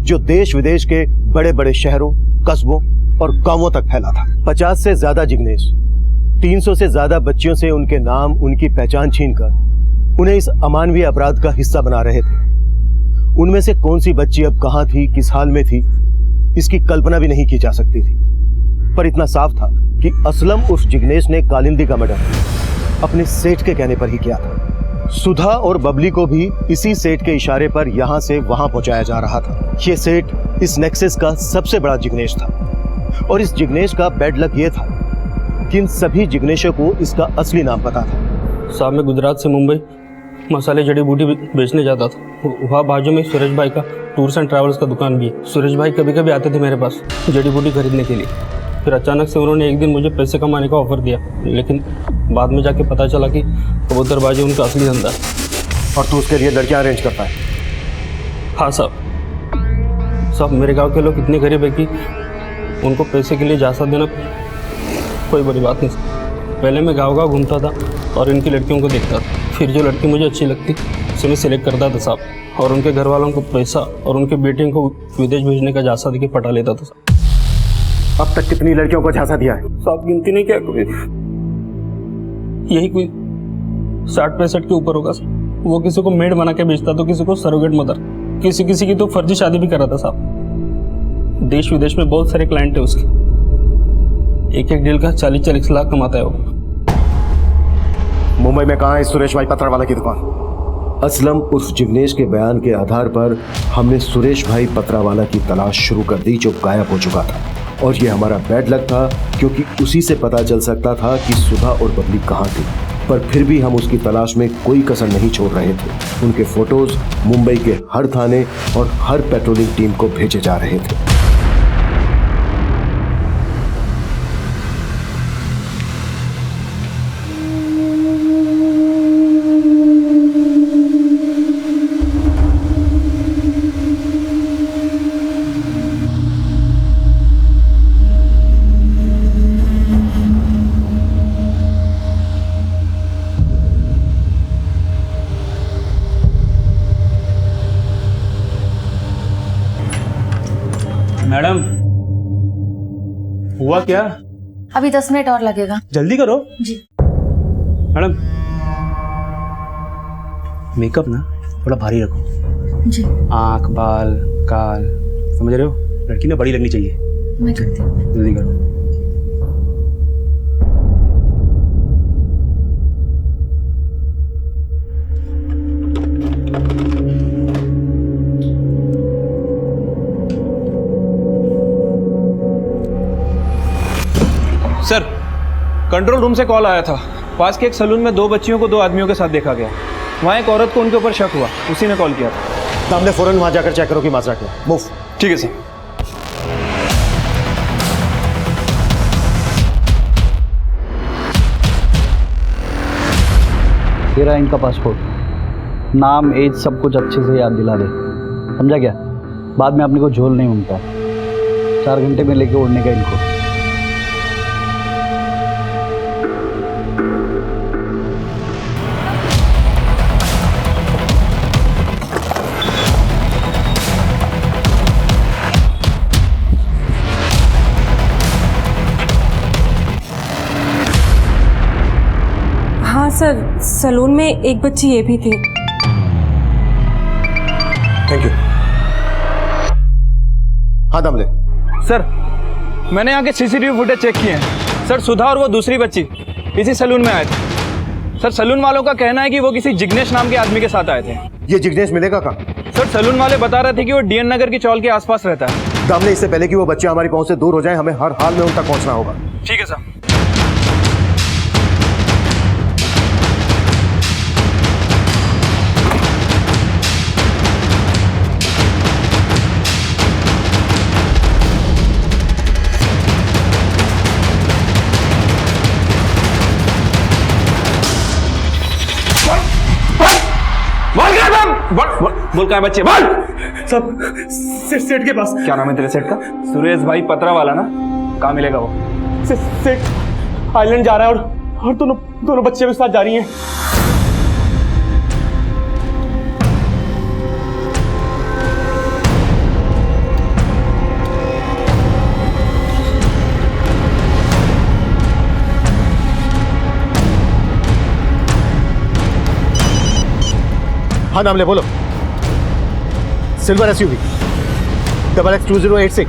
जो देश विदेश के बड़े बड़े शहरों, कस्बों और गांवों तक फैला था। 50 से ज्यादा जिग्नेश 300 से ज्यादा बच्चियों से उनके नाम, उनकी पहचान छीनकर उन्हें इस अमानवीय अपराध का हिस्सा बना रहे थे। उनमें से कौन सी बच्ची अब कहां थी, किस हाल में थी, इसकी कल्पना भी नहीं की जा सकती थी। पर इतना साफ था कि असलम उस जिग्नेश ने कालिंदी का मर्डर अपने सेठ के कहने पर ही किया था। सुधा और बबली को भी इसी सेठ के इशारे पर यहां से वहां पहुंचाया जा रहा था। यह सेठ इस नेक्सस का सबसे बड़ा जिग्नेश था, और इस जिग्नेश का बैड लक यह था कि इन सभी जिग्नेशों को इसका असली नाम पता था। साहब मैं गुजरात से मुंबई मसाले जड़ी बूटी बेचने जाता था। वहाँ बाजू में सुरेश भाई का टूर्स एंड ट्रैवल्स का दुकान भी है। सुरेश भाई कभी कभी आते थे मेरे पास जड़ी बूटी खरीदने के लिए। फिर अचानक से उन्होंने एक दिन मुझे पैसे कमाने का ऑफर दिया, लेकिन बाद में जाके पता चला कि कबूतरबाजी उनका असली धंधा है। और तू उसके लिए लड़कियां अरेंज करता है? हाँ साहब मेरे गांव के लोग इतने गरीब है कि उनको पैसे के लिए जासा देना कोई बड़ी बात नहीं। पहले मैं गाँव घूमता था और इनकी लड़कियों को देखता था, फिर जो लड़की मुझे अच्छी लगती उसे मैं सिलेक्ट करता था साहब, और उनके घर वालों को पैसा और उनके बेटियों को विदेश भेजने का झांसा देके पटा लेता था साहब। अब तक कितनी लड़कियों को झांसा दिया है? साहब गिनती नहीं क्या, यही कोई 60-65 के ऊपर होगा साहब। वो किसी को मेड बना के बेचता तो किसी को सरोगेट मदर, किसी की तो फर्जी शादी भी करा था साहब। देश विदेश में बहुत सारे क्लाइंट है उसके, एक डील का 40-40 लाख कमाता है वो। मुंबई में कहाँ है सुरेश भाई पत्रवाला की दुकान? असलम उर्फ जिग्नेश के बयान के आधार पर हमने सुरेश भाई पत्रावाला की तलाश शुरू कर दी, जो गायब हो चुका था। और ये हमारा बैड लक था, क्योंकि उसी से पता चल सकता था कि सुधा और बबली कहाँ थी। पर फिर भी हम उसकी तलाश में कोई कसर नहीं छोड़ रहे थे। उनके फोटोज मुंबई के हर थाने और हर पेट्रोलिंग टीम को भेजे जा रहे थे। मैडम हुआ क्या? अभी 10 मिनट और लगेगा। जल्दी करो जी। मैडम मेकअप ना थोड़ा भारी रखो जी। आंख, बाल, काल, समझ रहे हो? लड़की ना बड़ी लगनी चाहिए। मैं करती हूँ। जल्दी करो। सर, कंट्रोल रूम से कॉल आया था। पास के एक सलून में 2 बच्चियों को 2 आदमियों के साथ देखा गया। वहाँ एक औरत को उनके ऊपर शक हुआ, उसी ने कॉल किया था। सामने फौरन वहां जाकर चेक करो कि माजरा क्या। मूव। ठीक है सर। ये रहा इनका पासपोर्ट, नाम, एज सब कुछ अच्छे से याद दिला दे, समझा क्या? बाद में अपने को झोल नहीं उनका। 4 घंटे में लेके उड़ने का इनको। सर सलून में एक बच्ची ये भी थी। Thank you. हाँ दामले। सर मैंने यहाँ के सीसीटीवी फुटेज चेक किए हैं सर। सुधा और वो दूसरी बच्ची इसी सलून में आए थे सर। सलून वालों का कहना है कि वो किसी जिग्नेश नाम के आदमी के साथ आए थे। ये जिग्नेश मिलेगा कहाँ? सर सलून वाले बता रहे थे कि वो डीएन नगर की चौल के आसपास रहता है। दामले, इससे पहले कि वो बच्चे हमारी पहुंच से दूर हो जाएं, हमें हर हाल में उन तक पहुंचना होगा। ठीक है सर। बोल क्या है बच्चे, बोल। सब सेठ के पास। क्या नाम है तेरे सेठ का? सुरेश भाई पतरा वाला ना? कहाँ मिलेगा वो? सेठ आइलैंड जा रहा है और दोनों बच्चे भी साथ जा रही हैं। हाँ दामले बोलो। Silver SUV XX2086।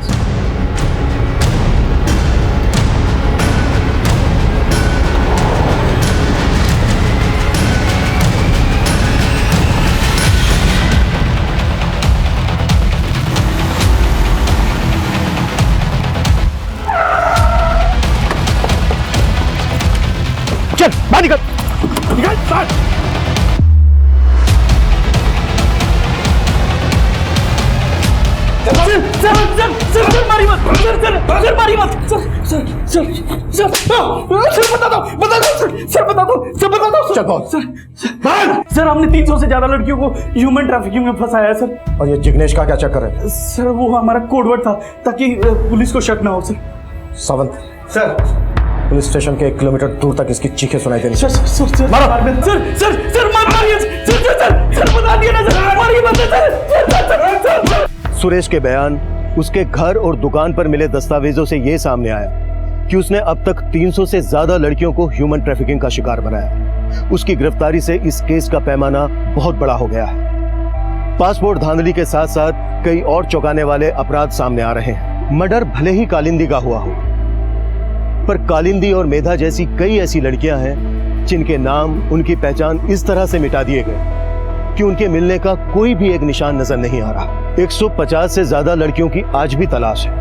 चल बाहर निकल, निकल बाहर। सर मारी मत, सर मारी मत, सर बता दो। सर हमने 300 से ज्यादा लड़कियों को ह्यूमन ट्रैफिकिंग में फंसाया है सर। और ये जिग्नेश का क्या चक्कर है? सर वो हमारा कोडवर्ड था ताकि पुलिस को शक ना हो sir. Sawant sir police station के 1 किलोमीटर दूर तक इसकी चीखें सुनाई देनी। सर बता दिया ना सर, मारिए मत सर। सुरेश के बयान, उसके घर और दुकान पर मिले दस्तावेजों से यह सामने आया कि उसने अब तक 300 से ज्यादा लड़कियों को ह्यूमन ट्रैफिकिंग का शिकार बनाया। उसकी गिरफ्तारी से इस केस का पैमाना बहुत बड़ा हो गया है। पासपोर्ट धांधली के साथ साथ कई और चौंकाने वाले अपराध सामने आ रहे हैं। मर्डर भले ही कालिंदी का हुआ हो, पर कालिंदी और मेधा जैसी कई ऐसी लड़कियां हैं जिनके नाम, उनकी पहचान इस तरह से मिटा दिए गए कि उनके मिलने का कोई भी एक निशान नजर नहीं आ रहा। 150 से ज्यादा लड़कियों की आज भी तलाश है।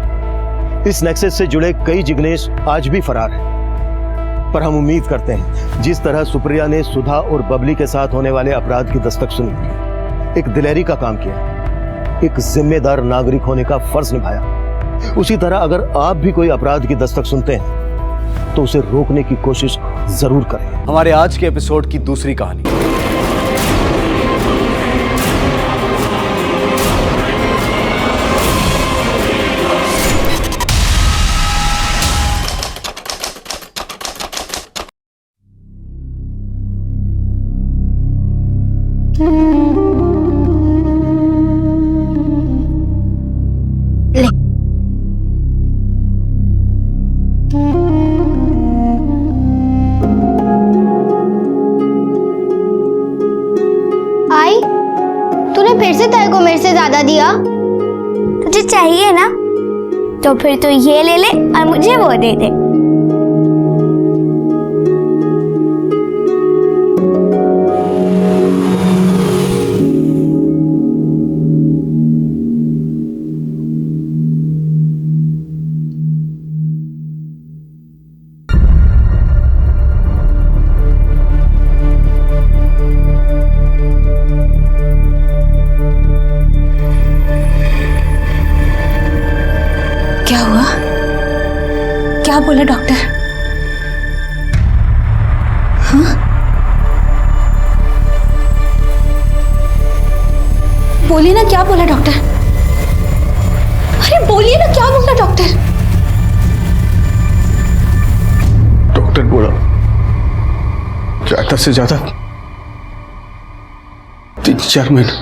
इस नेक्सस से जुड़े कई जिग्नेश आज भी फरार हैं। पर हम उम्मीद करते हैं जिस तरह सुप्रिया ने सुधा और बबली के साथ होने वाले अपराध की दस्तक सुनी, एक दिलेरी का काम किया, एक जिम्मेदार नागरिक होने का फर्ज निभाया, उसी तरह अगर आप भी कोई अपराध की दस्तक सुनते हैं तो उसे रोकने की कोशिश जरूर करें। हमारे आज के एपिसोड की दूसरी कहानी। आई, तूने फिर से तेरे को मेरे से ज्यादा दिया? तुझे चाहिए ना, तो फिर तू ये ले ले और मुझे वो दे दे। क्या हुआ? क्या बोला डॉक्टर? हाँ? बोलिए ना, क्या बोला डॉक्टर? अरे बोलिए ना, क्या बोला डॉक्टर? डॉक्टर बोला ज्यादा से ज्यादा 3-4 महीने।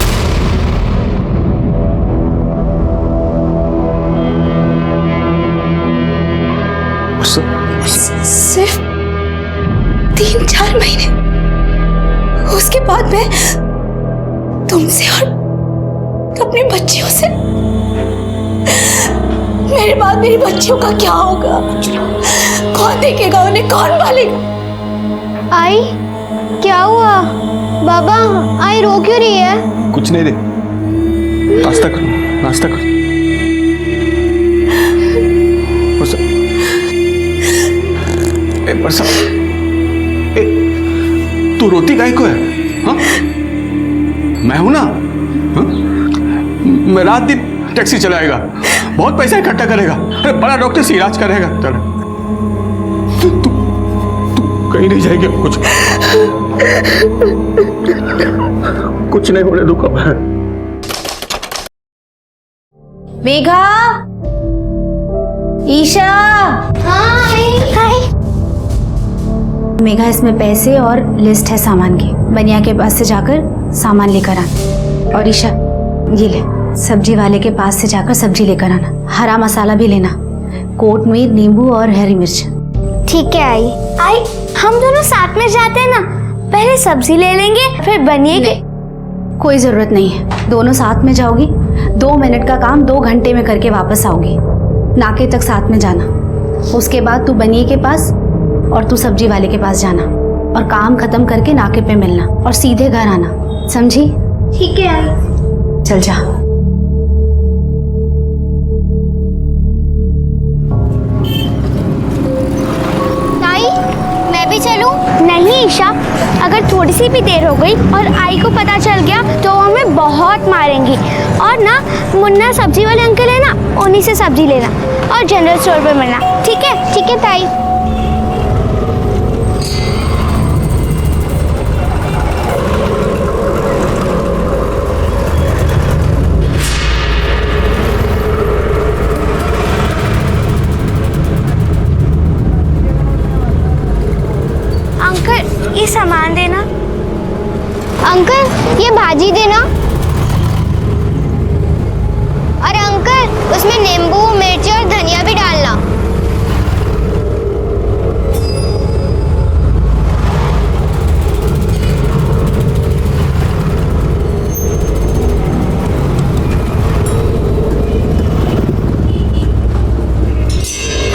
सिर्फ 3-4 महीने? उसके बाद मैं तुमसे और अपनी बच्चियों से, मेरे बाद मेरी बच्चियों का क्या होगा? कौन देखेगा उन्हें, कौन पालेगा? आई क्या हुआ? बाबा आई रो क्यों रही है? कुछ नहीं रे, नाश्ता कर, नाश्ता कर। बरसा, तू रोती काहे को है? हाँ? मैं हूं ना, हाँ? मैं रात दिन टैक्सी चलाएगा, बहुत पैसा इकट्ठा करेगा, अरे बड़ा डॉक्टर से इलाज करेगा। तू कहीं नहीं जाएगी, कुछ नहीं होने दूंगा मैं। मेघा, ईशा। मेघा, इसमें पैसे और लिस्ट है सामान की, बनिया के पास से जाकर सामान लेकर आना। और ईशा ये ले, सब्जी वाले के पास से जाकर सब्जी लेकर आना, हरा मसाला भी लेना, कोटमीर, नींबू और हरी मिर्च। ठीक है आई हम दोनों साथ में जाते हैं ना, पहले सब्जी ले लेंगे फिर बनिए के। कोई जरूरत नहीं है, दोनों साथ में जाओगी, 2 मिनट का काम 2 घंटे में करके वापस आओगी। नाके तक साथ में जाना, उसके बाद तू बनिए के पास और तू सब्जी वाले के पास जाना, और काम खत्म करके नाके पे मिलना और सीधे घर आना, समझी? ठीक है आई। चल जा। ताई मैं भी चलूं? नहीं ईशा, अगर थोड़ी सी भी देर हो गई और आई को पता चल गया तो वो हमें बहुत मारेंगी। और ना मुन्ना सब्जी वाले अंकल है ना, उन्हीं से सब्जी लेना और जनरल स्टोर पे मिलना। ठीक है? ठीक है ताई। अंकल ये सामान देना। अंकल ये भाजी देना। और अंकल उसमें नींबू, मिर्च और धनिया भी डालना।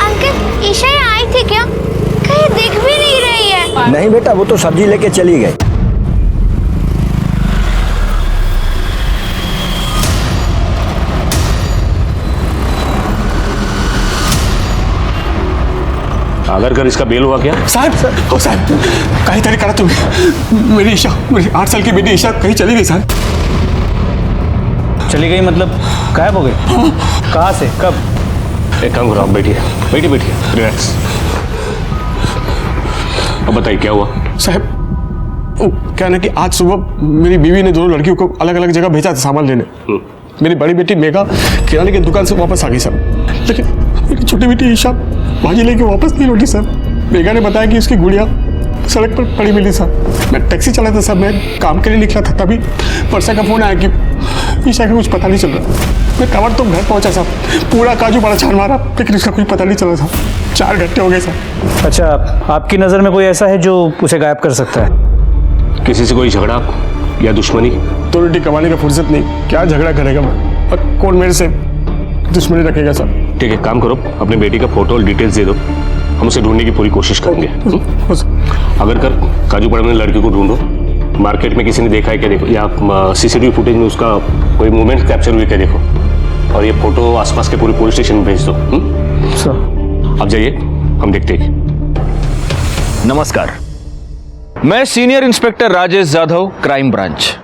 अंकल ईशा आई थी क्या? कहीं दिख भी नहीं रही है। नहीं बेटा, वो तो सब्जी लेके चली गई। अगर कर इसका बेल हुआ क्या? साहब, ओ साहब, कहीं तरी करा तुम्हें। मेरी ईशा, मेरी 8 साल की बेटी ईशा कहीं चली गई साहब। चली गई मतलब गायब हो गई? कहाँ से, कब? एक काम करो, आप बैठिए बैठिए बैठिए, रिलैक्स। अब बताइए क्या हुआ? साहब क्या ना कि आज सुबह मेरी बीवी ने दोनों लड़कियों को अलग अलग जगह भेजा था सामान लेने। मेरी बड़ी बेटी मेघा किराने की दुकान से वापस आ गई सर, लेकिन मेरी छोटी बेटी ईशा भाजी लेके वापस नहीं लौटी सर। मेघा ने बताया कि उसकी गुड़िया सड़क पर पड़ी मिली सर। मैं टैक्सी चला था सर, मैं काम के लिए निकला था, तभी परसा का फोन आया कि ईशा का कुछ पता नहीं चल रहा। मैं कवर तो घर पहुंचा साहब, पूरा काजू बड़ा छान मारा, लेकिन उसका कुछ पता नहीं चला था। 4 घंटे हो गए सर। अच्छा, आपकी नज़र में कोई ऐसा है जो उसे गायब कर सकता है? किसी से कोई झगड़ा या दुश्मनी? तो रोटी कमाने का फुर्सत नहीं, क्या झगड़ा करेगा मैं, और कौन मेरे से दुश्मनी रखेगा सर। ठीक है, काम करो, अपनी बेटी का फोटो और डिटेल्स दे दो, हम उसे ढूंढने की पूरी कोशिश करेंगे। अगर कर काजूपाड़ा में लड़की को ढूंढो, मार्केट में किसी ने देखा है क्या देखो, या सीसीटीवी फुटेज में उसका कोई मूवमेंट कैप्चर हुई क्या देखो, और ये फोटो आसपास के पूरे पुलिस स्टेशन में भेज दो। अब जाइए, हम देखते हैं। नमस्कार, मैं senior inspector Rajesh Jadhav, crime branch.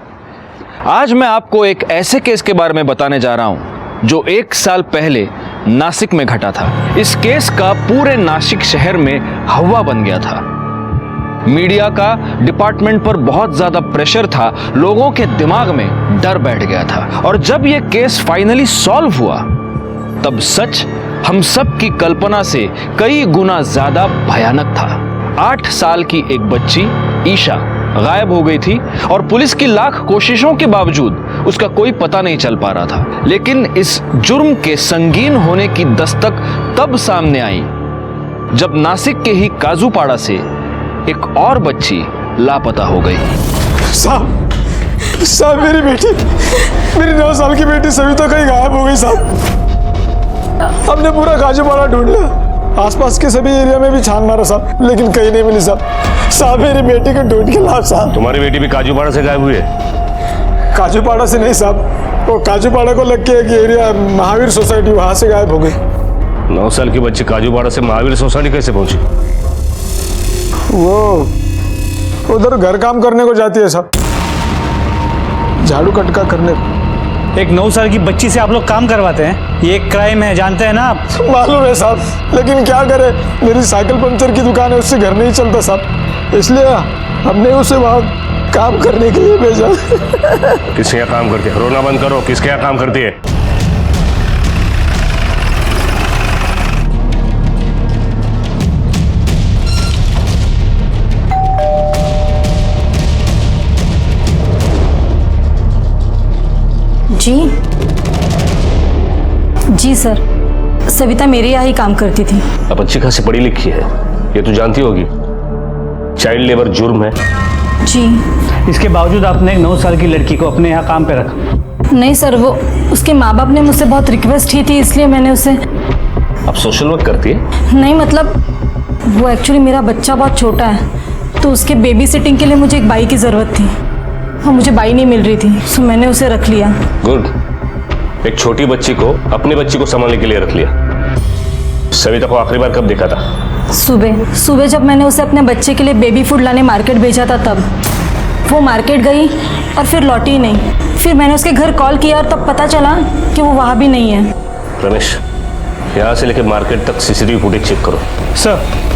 आज मैं आपको एक ऐसे केस के बारे में बताने जा रहा हूं जो 1 साल पहले नासिक में घटा था। इस केस का पूरे नासिक शहर में हवा बन गया था। मीडिया का डिपार्टमेंट पर बहुत ज्यादा प्रेशर था, लोगों के दिमाग में डर बैठ गया था। और जब यह केस फाइनली सॉल्व हुआ, तब सच हम सब की कल्पना से कई गुना ज्यादा भयानक था। 8 साल की एक बच्ची ईशा गायब हो गई थी और पुलिस की लाख कोशिशों के बावजूद उसका कोई पता नहीं चल पा रहा था। लेकिन इस जुर्म के संगीन होने की दस्तक तब सामने आई जब नासिक के ही काजूपाड़ा से एक और बच्ची लापता हो गई। साहब मेरी बेटी, मेरी 9 साल की बेटी सविता कहीं गायब हो गई साहब। हमने पूरा काजूपाड़ा ढूंढ लिया, आसपास के सभी एरिया में भी छान मारा साहब, लेकिन कहीं नहीं मिली साहब। मेरी बेटी को ढूंढ के लाओ साहब। तुम्हारी बेटी भी काजूपाड़ा से गायब हुई है? काजूपाड़ा से नहीं साहब, वो काजूपाड़ा को लग के एक एरिया महावीर सोसाइटी, वहां से गायब हो गई। 9 साल की बच्ची काजूपाड़ा से महावीर सोसाइटी कैसे पहुंची? वो उधर घर काम करने को जाती है साहब, झाड़ू कटका करने को। एक 9 साल की बच्ची से आप लोग काम करवाते हैं? ये एक क्राइम है, जानते हैं ना आप? मालूम है साहब, लेकिन क्या करे, मेरी साइकिल पंचर की दुकान है, उससे घर नहीं चलता साहब, इसलिए हमने उसे वहाँ काम करने के लिए भेजा। किसके यहाँ काम करती है? रोना बंद करो, किसके यहाँ काम करती है? जी सर, सविता मेरे यहाँ ही काम करती थी। अब अच्छी खासी पढ़ी लिखी है, ये तो जानती होगी चाइल्ड लेबर जुर्म है। जी। इसके बावजूद आपने एक 9 साल की लड़की को अपने यहाँ काम पे रखा? नहीं सर, वो उसके माँ बाप ने मुझसे बहुत रिक्वेस्ट की थी, इसलिए मैंने उसे। अब सोशल वर्क करती है? नहीं मतलब वो एक्चुअली मेरा बच्चा बहुत छोटा है, तो उसके बेबी सिटिंग के लिए मुझे एक बाई की ज़रूरत थी और मुझे बाई नहीं मिल रही थी, तो मैंने उसे रख लिया। गुड, एक छोटी बच्ची को अपनी बच्ची को संभालने के लिए रख लिया। सविता को आखिरी बार कब देखा था? सुबह जब मैंने उसे अपने बच्चे के लिए बेबी फूड लाने मार्केट भेजा था, तब वो मार्केट गई और फिर लौटी ही नहीं। फिर मैंने उसके घर कॉल किया और तब पता चला कि वो वहाँ भी नहीं है। रमेश, यहाँ से लेकर मार्केट तक सीसीटीवी फुटेज चेक करो। सर।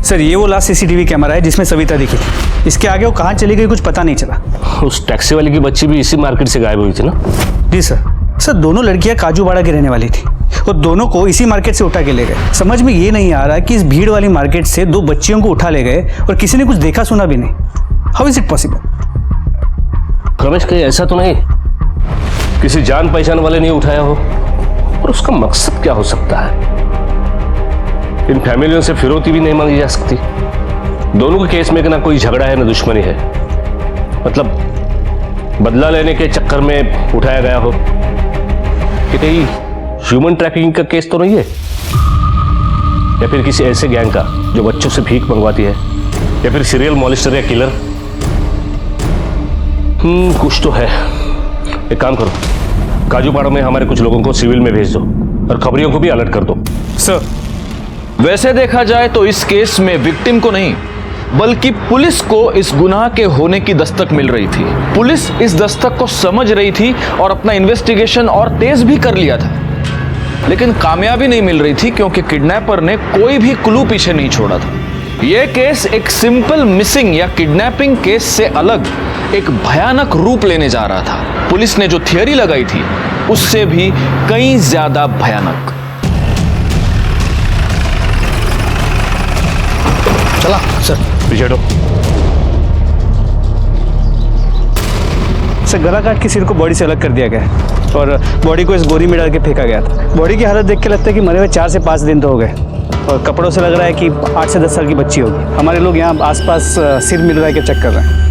सर, ये वो लास्ट सीसीटीवी कैमरा है जिसमें सविता दिखी थी। इसके आगे वो कहाँ चली गई कुछ पता नहीं चला। उस टैक्सी वाली की बच्ची भी इसी मार्केट से गायब हुई थी ना? जी सर, दोनों लड़कियां काजूबाड़ा की रहने वाली थी और दोनों को इसी मार्केट से उठा के ले गए। समझ में ये नहीं आ रहा कि इस भीड़ वाली मार्केट से 2 बच्चियों को उठा ले गए और किसी ने कुछ देखा सुना भी नहीं। How is it possible? Ramesh, कहीं ऐसा तो नहीं किसी जान पहचान वाले ने उठाया हो? और उसका मकसद क्या हो सकता है? इन फैमिलियों से फिरौती भी नहीं मांगी जा सकती। दोनों के केस में ना कोई झगड़ा है ना दुश्मनी है, मतलब बदला लेने के चक्कर में उठाया गया हो। कि कहीं ह्यूमन ट्रैफिकिंग का केस तो नहीं है, या फिर किसी ऐसे गैंग का जो बच्चों से भीख मंगवाती है, या फिर सीरियल मॉलिस्टर या किलर। कुछ तो है। एक काम करो, काजूपाड़ा में हमारे कुछ लोगों को सिविल में भेज दो और खबरियों को भी अलर्ट कर दो। सर, वैसे देखा जाए तो इस केस में विक्टिम को नहीं बल्कि पुलिस को इस गुनाह के होने की दस्तक मिल रही थी। पुलिस इस दस्तक को समझ रही थी और अपना इन्वेस्टिगेशन और तेज भी कर लिया था, लेकिन कामयाबी नहीं मिल रही थी क्योंकि किडनैपर ने कोई भी क्लू पीछे नहीं छोड़ा था। यह केस एक सिंपल मिसिंग या किडनैपिंग केस से अलग एक भयानक रूप लेने जा रहा था। पुलिस ने जो थियरी लगाई थी उससे भी कहीं ज्यादा भयानक। चला सर, पीछे हटो। सर, गला काट के सिर को बॉडी से अलग कर दिया गया है और बॉडी को इस गोरी में डाल के फेंका गया था। बॉडी की हालत देख के लगता है कि मरे हुए 4 से 5 दिन तो हो गए और कपड़ों से लग रहा है कि 8 से 10 साल की बच्ची होगी। हमारे लोग यहाँ आसपास सिर मिल रहा है के चेक कर रहे हैं।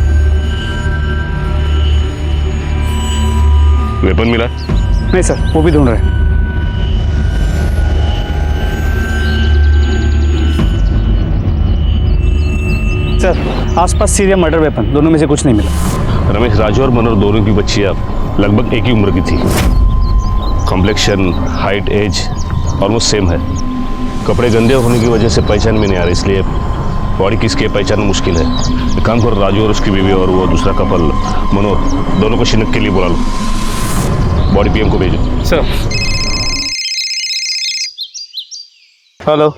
वेपन मिला? नहीं सर, वो भी ढूंढ रहे हैं। सर, आसपास सीरियल मर्डर वेपन, दोनों में से कुछ नहीं मिला। रमेश, राजू और मनोहर दोनों की बच्चियां लगभग एक ही उम्र की थी। Complexion, height, age almost same है। कपड़े गंदे होने की वजह से पहचान में नहीं आ रही, इसलिए बॉडी किसकी पहचानना मुश्किल है। एक काम करो, राजू और उसकी बीवी और वो दूसरा कपल मनोहर, दोनों को शिनक के लिए बुला लो। बॉडी पीएम को भेजो। सर। हेलो,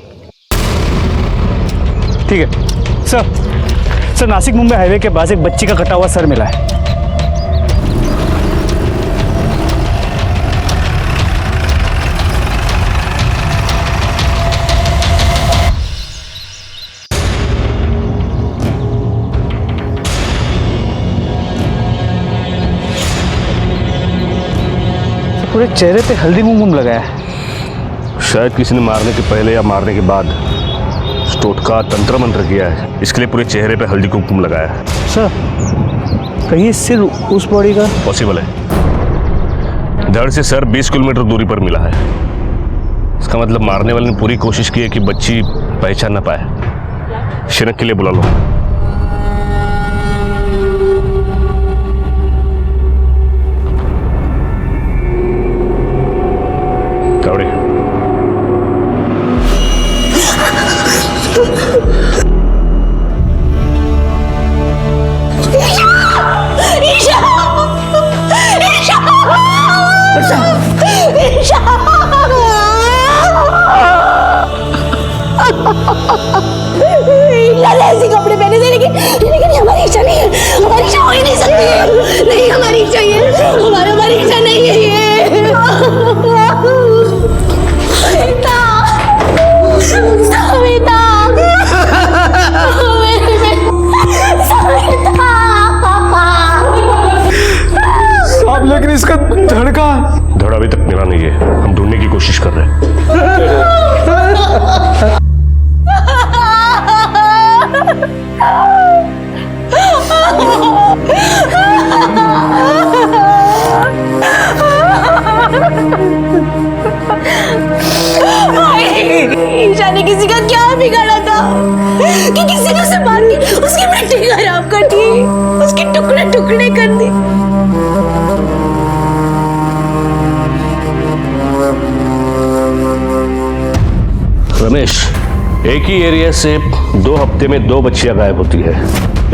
ठीक है सर। नासिक मुंबई हाईवे के पास एक बच्ची का कटा हुआ सर मिला है। पूरे पूरे चेहरे पे हल्दी कुमकुम लगाया है। शायद किसी ने मारने के पहले या मारने के बाद टोटका तंत्र मंत्र किया है, इसके लिए पूरे चेहरे पे हल्दी कुमकुम लगाया है। सर कहीं सिर्फ उस बॉडी का पॉसिबल है। धड़ से सर 20 किलोमीटर दूरी पर मिला है। इसका मतलब मारने वाले ने पूरी कोशिश की है कि बच्ची पहचान ना पाए। शिनक के लिए बुला लो। कावड़े ऐसे कपड़े पहने थे, लेकिन हमारी इच्छा नहीं है। हमारी इच्छा हो ही नहीं सकती है। नहीं, हमारी इच्छा ही है। हमारी इच्छा नहीं है ये। सविता, सविता, साहब लेकिन इसका धड़का धड़ अभी तक मिला नहीं है, हम ढूंढने की कोशिश कर रहे हैं। ईशा ने किसी का क्या बिगाड़ा था कि किसी ने उसे मार के उसकी मिट्टी खराब कर दी, उसके टुकड़े टुकड़े कर दी। रमेश, एक ही एरिया से 2 हफ्ते में 2 बच्चियां गायब होती है।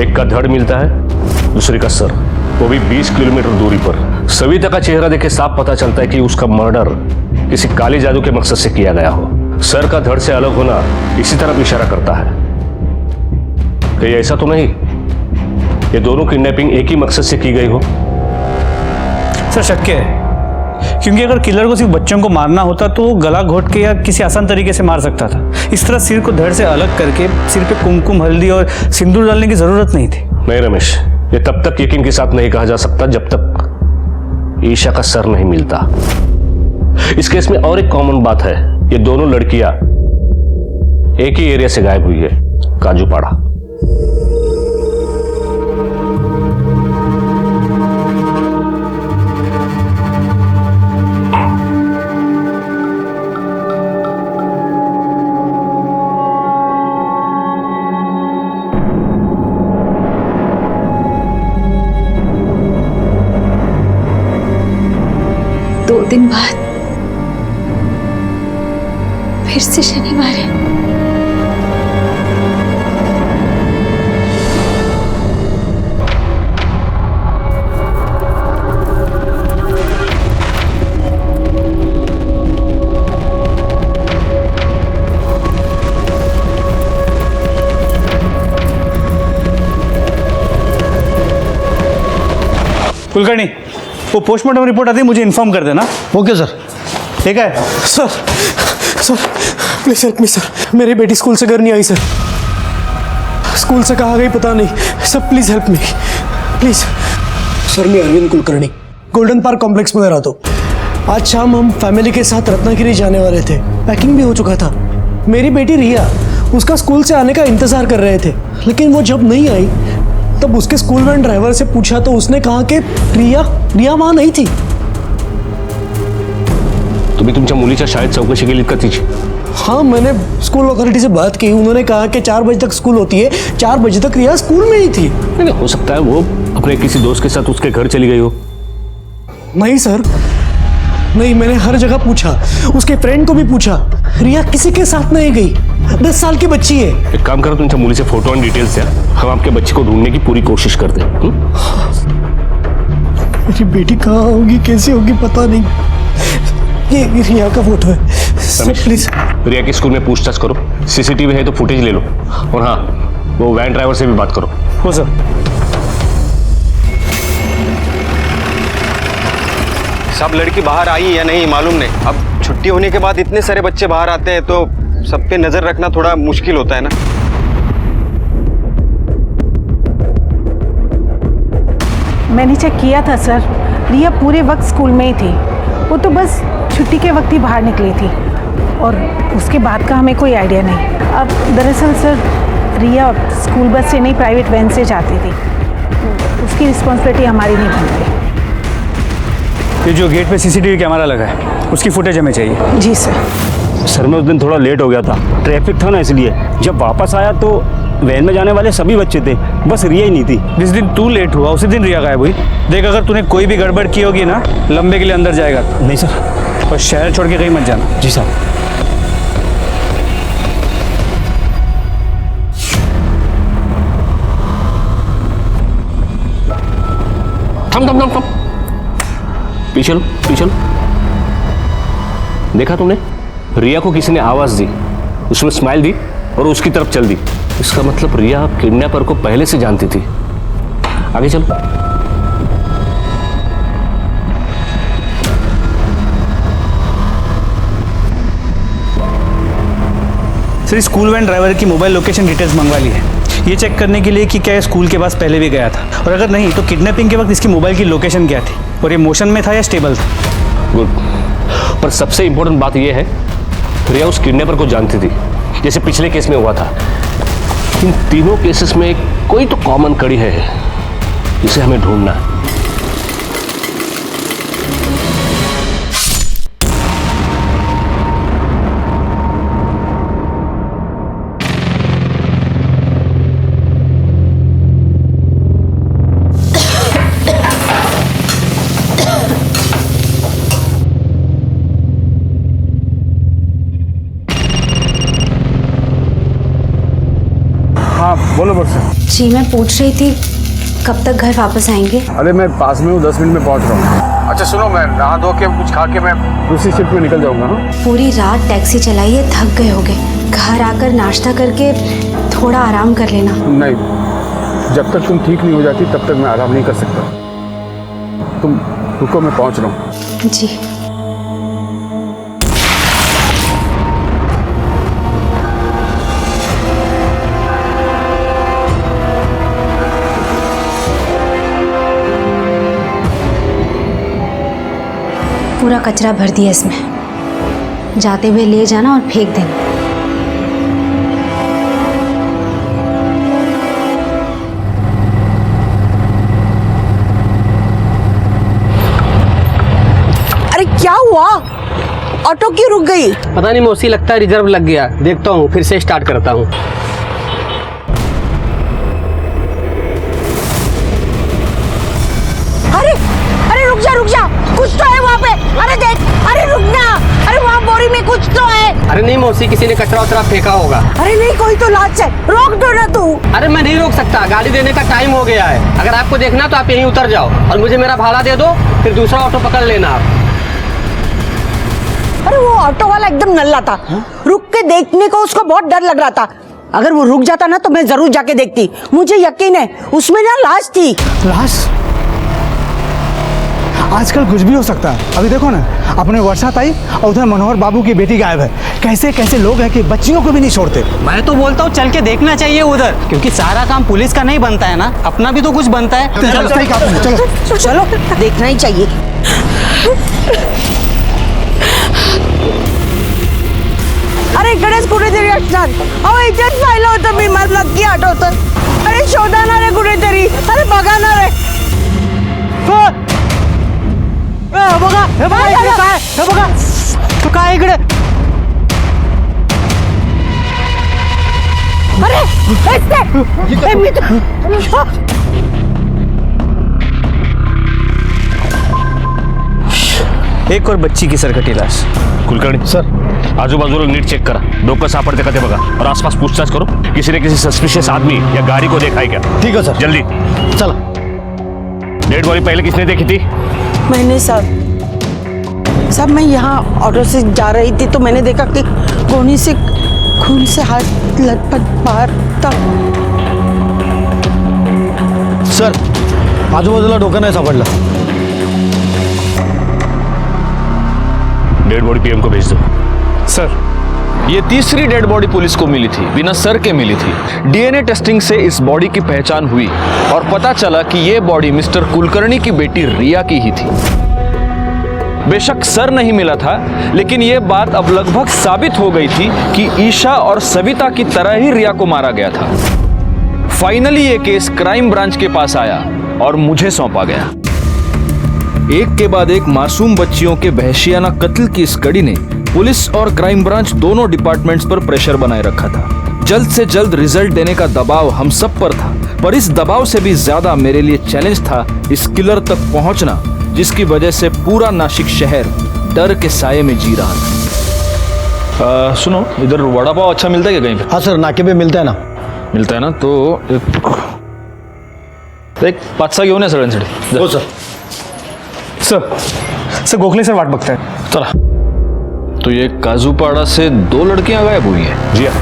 एक का धड़ मिलता है, दूसरी का सर, वो भी 20 किलोमीटर दूरी पर। सविता का चेहरा देखे साफ पता चलता है कि उसका मर्डर किसी काली जादू के मकसद से किया गया हो। सर का धड़ से अलग होना इसी तरफ इशारा करता है। कहीं ऐसा तो नहीं ये दोनों किडनैपिंग एक ही मकसद से की गई हो? सर शक्य है, क्योंकि अगर किलर को सिर्फ बच्चों को मारना होता तो वो गला घोट के या किसी आसान तरीके से मार सकता था। इस तरह सिर को धड़ से अलग करके सिर पे कुमकुम, हल्दी और सिंदूर डालने की जरूरत नहीं थी। नहीं रमेश, ये तब तक यकीन के साथ नहीं कहा जा सकता जब तक ईशा का सर नहीं मिलता। इस केस में और एक कॉमन बात है, ये दोनों लड़कियां एक ही एरिया से गायब हुई है, काजूपाड़ा। दो दिन बाद फिर से शनिवार है। कुलकर्णी, वो पोस्टमार्टम रिपोर्ट आती है, मुझे इन्फॉर्म कर देना। Okay sir. ठीक है sir, sir please help me sir. मेरी बेटी स्कूल से घर नहीं आई सर। स्कूल से कहाँ गई पता नहीं sir. Please help me please. Sir मैं Arvind Kulkarni, golden park complex में रहता हूँ। आज शाम हम फैमिली के साथ रत्नागिरी जाने वाले थे, पैकिंग भी हो चुका था। मेरी बेटी रिया उसका स्कूल से आने का इंतजार कर रहे थे, लेकिन वो जब नहीं आई तब उसके स्कूल वैन ड्राइवर से पूछा तो उसने कहा कि रिया वहां नहीं थी। तुम्ही तुमच्या मुलीच्या शाळेत चौकशी केली का तिची? हाँ, मैंने स्कूल अथॉरिटी से बात की। उन्होंने कहा कि 4 बजे तक स्कूल होती है, 4 बजे तक रिया स्कूल में ही थी। नहीं, हो सकता है वो अपने किसी दोस्त के साथ उसके घर चली गई हो। नहीं सर, नहीं, मैंने हर जगह पूछा, उसके फ्रेंड को भी पूछा, रिया किसी के साथ नहीं गई। 10 साल की बच्ची है। एक काम करो, तुमच्या मुलीचे फोटो और डिटेल्स द्या, हम आपके बच्चे को ढूंढने की पूरी कोशिश करते हैं। मेरी बेटी कहाँ होगी, कैसी होगी पता नहीं। ये रिया का फोटो है सर, प्लीज। रिया के स्कूल में पूछताछ करो, सीसीटीवी है तो फुटेज ले लो, और हाँ वो वैन ड्राइवर से भी बात करो। हो सर। सब लड़की बाहर आई या नहीं मालूम नहीं। अब छुट्टी होने के बाद इतने सारे बच्चे बाहर आते हैं तो सब पे नजर रखना थोड़ा मुश्किल होता है ना। मैंने चेक किया था सर, रिया पूरे वक्त स्कूल में ही थी। वो तो बस छुट्टी के वक्त ही बाहर निकली थी और उसके बाद का हमें कोई आइडिया नहीं। अब दरअसल सर रिया स्कूल बस से नहीं प्राइवेट वैन से जाती थी, उसकी रिस्पॉन्सिबिलिटी हमारी नहीं बनती। ये जो गेट पे सीसीटीवी कैमरा लगा है उसकी फुटेज हमें चाहिए। जी सर। सर मैं उस दिन थोड़ा लेट हो गया था, ट्रैफिक था ना, इसलिए जब वापस आया तो वैन में जाने वाले सभी बच्चे थे, बस रिया ही नहीं थी। जिस दिन तू लेट हुआ उसी दिन रिया गायब हुई। देख अगर तूने कोई भी गड़बड़ की होगी ना, लंबे के लिए अंदर जाएगा। नहीं सर। और शहर छोड़ के कहीं मत जाना। जी सर। थम पीछे लो, पीछे लो। देखा तुमने, रिया को किसी ने आवाज दी, उसमें स्माइल दी और उसकी तरफ चल दी। इसका मतलब रिया किडनैपर को पहले से जानती थी। आगे चलो। सर स्कूल वैन ड्राइवर की मोबाइल लोकेशन डिटेल्स मंगवा ली है, ये चेक करने के लिए कि क्या स्कूल के पास पहले भी गया था, और अगर नहीं तो किडनैपिंग के वक्त इसकी मोबाइल की लोकेशन क्या थी और ये मोशन में था या स्टेबल था। गुड। पर सबसे इंपॉर्टेंट बात यह है, रिया उस किडनैपर को जानती थी, जैसे पिछले केस में हुआ था। इन तीनों केसेस में कोई तो कॉमन कड़ी है जिसे हमें ढूंढना है। हाँ बोलो बस। जी मैं पूछ रही थी कब तक घर वापस आएंगे? अरे मैं पास में हूँ, 10 मिनट में पहुँच रहा हूँ। अच्छा सुनो, मैं नहा धो के कुछ खा के मैं दूसरी शिफ्ट में निकल जाऊँगा। पूरी रात टैक्सी चलाई है, थक गए होगे, घर आकर नाश्ता करके थोड़ा आराम कर लेना। नहीं, जब तक तुम ठीक नहीं हो जाती तब तक मैं आराम नहीं कर सकता। तुम रुको, मैं पहुँच रहा हूँ। जी। पूरा कचरा भर दिया इसमें, जाते हुए ले जाना और फेंक देना। अरे क्या हुआ? ऑटो क्यों रुक गई? पता नहीं मौसी, लगता है रिजर्व लग गया। देखता हूँ, फिर से स्टार्ट करता हूँ। रुक जा, कुछ तो है वहाँ पे। अरे देख, अरे रुकना, अरे वहाँ बोरी में कुछ तो है। अरे नहीं मौसी, किसी ने कचरा उतरा फेंका होगा। अरे नहीं, कोई तो लाच है, रोक दो ना तू। अरे मैं नहीं रोक सकता, गाड़ी देने का टाइम हो गया है। अगर आपको देखना तो आप यहीं उतर जाओ और मुझे मेरा भाड़ा दे दो, फिर दूसरा ऑटो पकड़ लेना आप। अरे वो ऑटो वाला एकदम नल्ला था, रुक के देखने को उसको बहुत डर लग रहा था। अगर वो रुक जाता ना तो मैं जरूर जाके देखती। मुझे यकीन है उसमें ना लाश थी। लाश? आजकल कुछ भी हो सकता है। अभी देखो ना, अपने वर्षा ताई और उधर मनोहर बाबू की बेटी गायब है। कैसे कैसे लोग हैं कि बच्चियों को भी नहीं छोड़ते। मैं तो बोलता हूँ चल के देखना चाहिए उधर, क्योंकि सारा काम पुलिस का नहीं बनता है ना, अपना भी तो कुछ बनता है। चलो चलो, देखना ही चाहिए। अरे इकडेच कुठेतरी असणार। अहो इथेच पाहिलं होतं मी, मला नक्की आठवतं। अरे शोधा ना रे कुठेतरी, अरे बघा ना रे। बघा, हे बघा, इकडे काय? हे बघा, तो काय इकडे? अरे मी तो एक और बच्ची की सरकटी लाश। कुलकर्णी सर, आजूबाजूला नीट चेक करा, डोकं सापडते का ते बघा, और आसपास पूछताछ करो, किसी ने किसी सस्पिशियस आदमी या गाड़ी को देखा है क्या? ठीक है सर। जल्दी चलो। डेड बॉडी पहले किसने देखी थी? मैंने सब मैं यहाँ ऑटो से जा रही थी तो मैंने देखा कि कोनी से खून से हाथ लटपट बाहर था। सर आजूबाजूला डोकं नाही सापडलं। डेड बॉडी पीएम को भेज दो। सर ये तीसरी डेड बॉडी पुलिस को मिली थी, बिना सर के मिली थी। डीएनए टेस्टिंग से इस बॉडी की पहचान हुई और पता चला कि यह बॉडी मिस्टर कुलकर्णी की बेटी रिया की ही थी। बेशक सर नहीं मिला था, लेकिन यह बात अब लगभग साबित हो गई थी कि ईशा और सविता की तरह ही रिया को मारा गया था। फाइनली ये केस क्राइम ब्रांच के पास आया और मुझे सौंपा गया। एक के बाद एक मासूम बच्चियों के वहशियाना कत्ल की इस कड़ी ने पुलिस और क्राइम ब्रांच दोनों डिपार्टमेंट्स पर प्रेशर बनाए रखा था। जल्द से जल्द रिजल्ट देने का दबाव हम सब पर था, पर इस दबाव से भी ज्यादा मेरे लिए चैलेंज था इस किलर तक पहुंचना, जिसकी वजह से पूरा नासिक शहर डर के साये में जी रहा था। सुनो, इधर वड़ा पाव अच्छा मिलता है क्या कहीं पे? हाँ सर, नाके पे मिलता है ना। मिलता है ना, तो एक 5-6 घेऊन या सगळ्यांसाठी। हो सर। सर गोखले सर वाट बघताय। चला। तो ये काजूपाड़ा से 2 लड़कियां गायब हुई हैं। जी हाँ,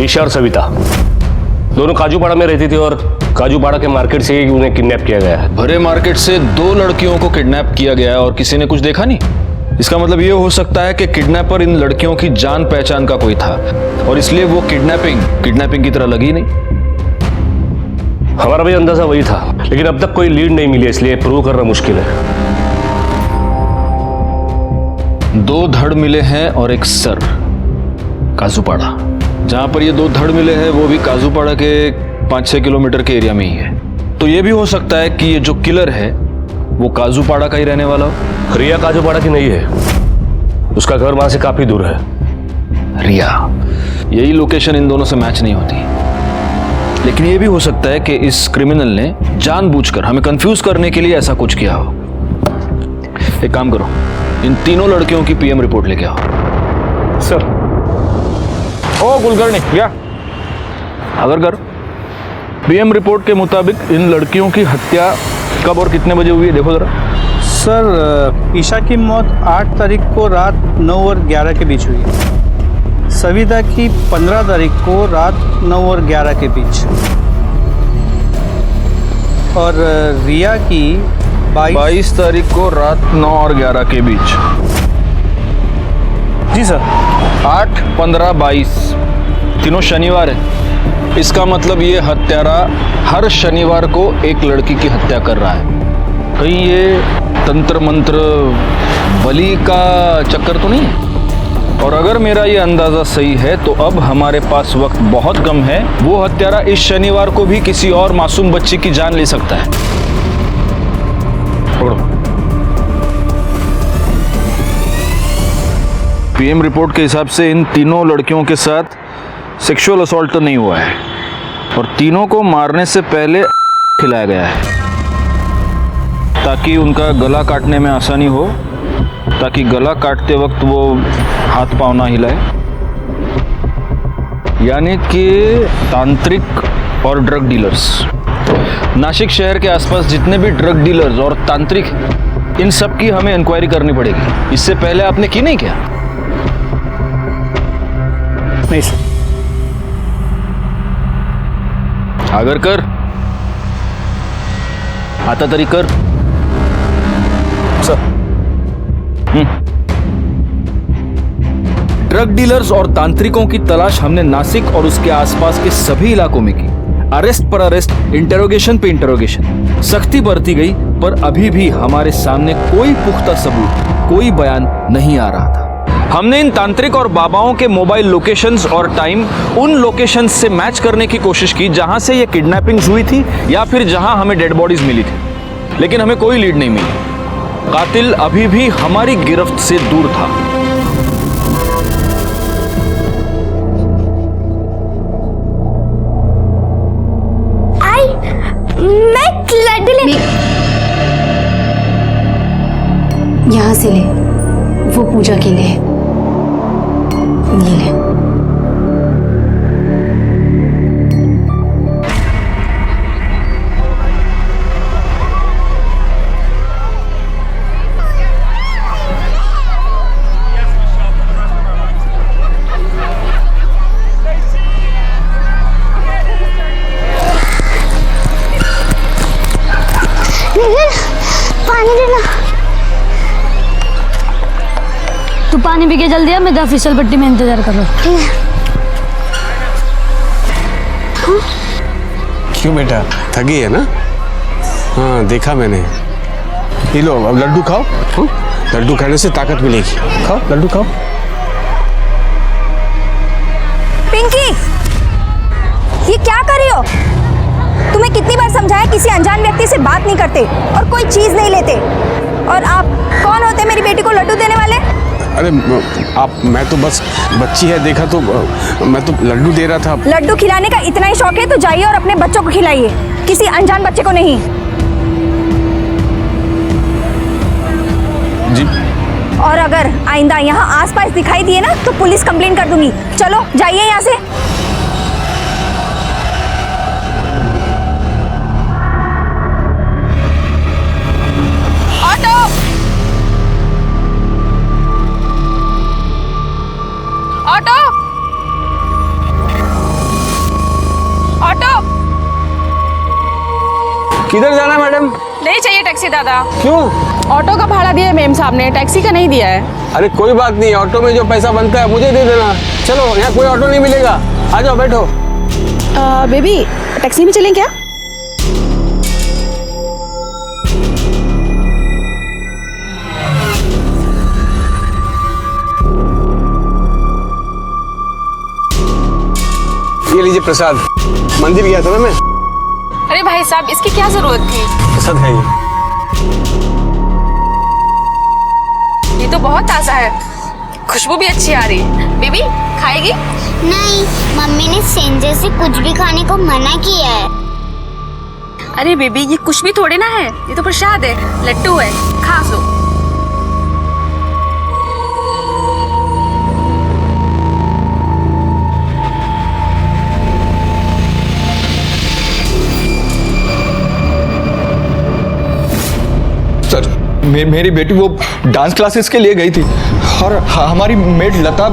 ईशा और सविता दोनों काजूपाड़ा में रहती थी और काजूपाड़ा के मार्केट से ही उन्हें किडनैप किया गया है। भरे मार्केट से 2 लड़कियों को किडनैप किया गया है और किसी ने कुछ देखा नहीं। इसका मतलब ये हो सकता है कि किडनैपर इन लड़कियों की जान पहचान का कोई था और इसलिए वो किडनैपिंग की तरह लगी नहीं। हमारा भी अंदाजा वही था, लेकिन अब तक कोई लीड नहीं मिली, इसलिए प्रूव करना मुश्किल है। 2 धड़ मिले हैं और एक सर, काजूपाड़ा। जहां पर ये 2 धड़ मिले हैं वो भी काजूपाड़ा के 5-6 किलोमीटर के एरिया में ही है। तो ये भी हो सकता है कि ये जो किलर है वो काजूपाड़ा का ही रहने वाला हो। रिया काजूपाड़ा की नहीं है, उसका घर वहां से काफी दूर है। रिया, यही लोकेशन इन दोनों से मैच नहीं होती। लेकिन ये भी हो सकता है कि इस क्रिमिनल ने जानबूझकर हमें कंफ्यूज करने के लिए ऐसा कुछ किया हो। एक काम करो, इन तीनों लड़कियों की पीएम रिपोर्ट लेके आओ। सर। ओ कुलकर्णी, क्या? अगर कर पीएम रिपोर्ट के मुताबिक इन लड़कियों की हत्या कब और कितने बजे हुई है, देखो जरा। सर, ईशा की मौत 8 तारीख को रात 9 और 11 के बीच हुई है। सविता की 15 तारीख को रात 9 और 11 के बीच, और रिया की 22 तारीख को रात 9 और 11 के बीच। जी सर। 8, 15, 22 तीनों शनिवार है। इसका मतलब ये हत्यारा हर शनिवार को एक लड़की की हत्या कर रहा है। कहीं ये तंत्र मंत्र बलि का चक्कर तो नहीं है? और अगर मेरा ये अंदाजा सही है तो अब हमारे पास वक्त बहुत कम है। वो हत्यारा इस शनिवार को भी किसी और मासूम बच्ची की जान ले सकता है। पीएम रिपोर्ट के हिसाब से इन तीनों लड़कियों के साथ सेक्सुअल असॉल्ट तो नहीं हुआ है और तीनों को मारने से पहले खिलाया गया है ताकि उनका गला काटने में आसानी हो, ताकि गला काटते वक्त वो हाथ पाँव ना हिलाए। यानी कि तांत्रिक और ड्रग डीलर्स। नासिक शहर के आसपास जितने भी ड्रग डीलर्स और तांत्रिक, इन सब की हमें इंक्वायरी करनी पड़ेगी। इससे पहले आपने की नहीं क्या? नहीं सर। अगर कर, आता तरी कर सर। ड्रग डीलर्स और तांत्रिकों की तलाश हमने नासिक और उसके आसपास के सभी इलाकों में की। अरेस्ट पर अरेस्ट, इंटरोगेशन पे इंटरोगेशन, सख्ती बरती गई, पर अभी भी हमारे सामने कोई पुख्ता सबूत, कोई बयान नहीं आ रहा था। हमने इन तांत्रिक और बाबाओं के मोबाइल लोकेशंस और टाइम उन लोकेशंस से मैच करने की कोशिश की जहां से ये किडनैपिंग्स हुई थी या फिर जहां हमें डेड बॉडीज मिली थी, लेकिन हमें कोई लीड नहीं मिली। कातिल अभी भी हमारी गिरफ्त से दूर था। मैं लड्डू ले। यहाँ से ले, वो पूजा के लिए। ये ले। पानी देना। तू पानी पी के जल्दी आ, मैं तो फिसल पट्टी में इंतजार कर रहा हूँ। क्यों बेटा, थकी है ना? हाँ देखा मैंने। ये लो अब लड्डू खाओ। लड्डू खाने से ताकत मिलेगी। खाओ लड्डू खाओ। पिंकी, ये क्या कर रही हो? तुम्हें कितनी बार समझाया किसी अनजान व्यक्ति से बात नहीं करते और कोई चीज नहीं लेते। और आप कौन होते मेरी बेटी को लड्डू देने वाले? अरे मैं तो बस बच्ची है, देखा तो मैं तो लड्डू दे रहा था। लड्डू खिलाने का इतना ही शौक है तो जाइए और अपने बच्चों को खिलाइए, किसी अनजान बच्चे को नहीं। जी। और अगर आइंदा यहाँ आसपास दिखाई दिए ना तो पुलिस कंप्लेन कर दूंगी। चलो जाइए यहाँ से। Auto, auto, auto. किधर जाना है मैडम? नहीं चाहिए टैक्सी दादा। क्यों? ऑटो का भाड़ा दिया है मेम साहब ने, टैक्सी का नहीं दिया है। अरे कोई बात नहीं, ऑटो में जो पैसा बनता है मुझे दे देना। चलो, यहाँ कोई ऑटो नहीं मिलेगा, आ जाओ बैठो। बेबी टैक्सी में चलें क्या? ये लीजिए प्रसाद, मंदिर गया था ना मैं। अरे भाई साहब इसकी क्या जरूरत थी? प्रसाद है ये तो बहुत ताज़ा है, खुशबू भी अच्छी आ रही है। बेबी खाएगी? नहीं, मम्मी ने सेंजे से कुछ भी खाने को मना किया है। अरे बेबी ये कुछ भी थोड़े ना है, ये तो प्रसाद है, लड्डू है, खा लो। सर मेरी बेटी वो डांस क्लासेस के लिए गई थी और हमारी मेड लता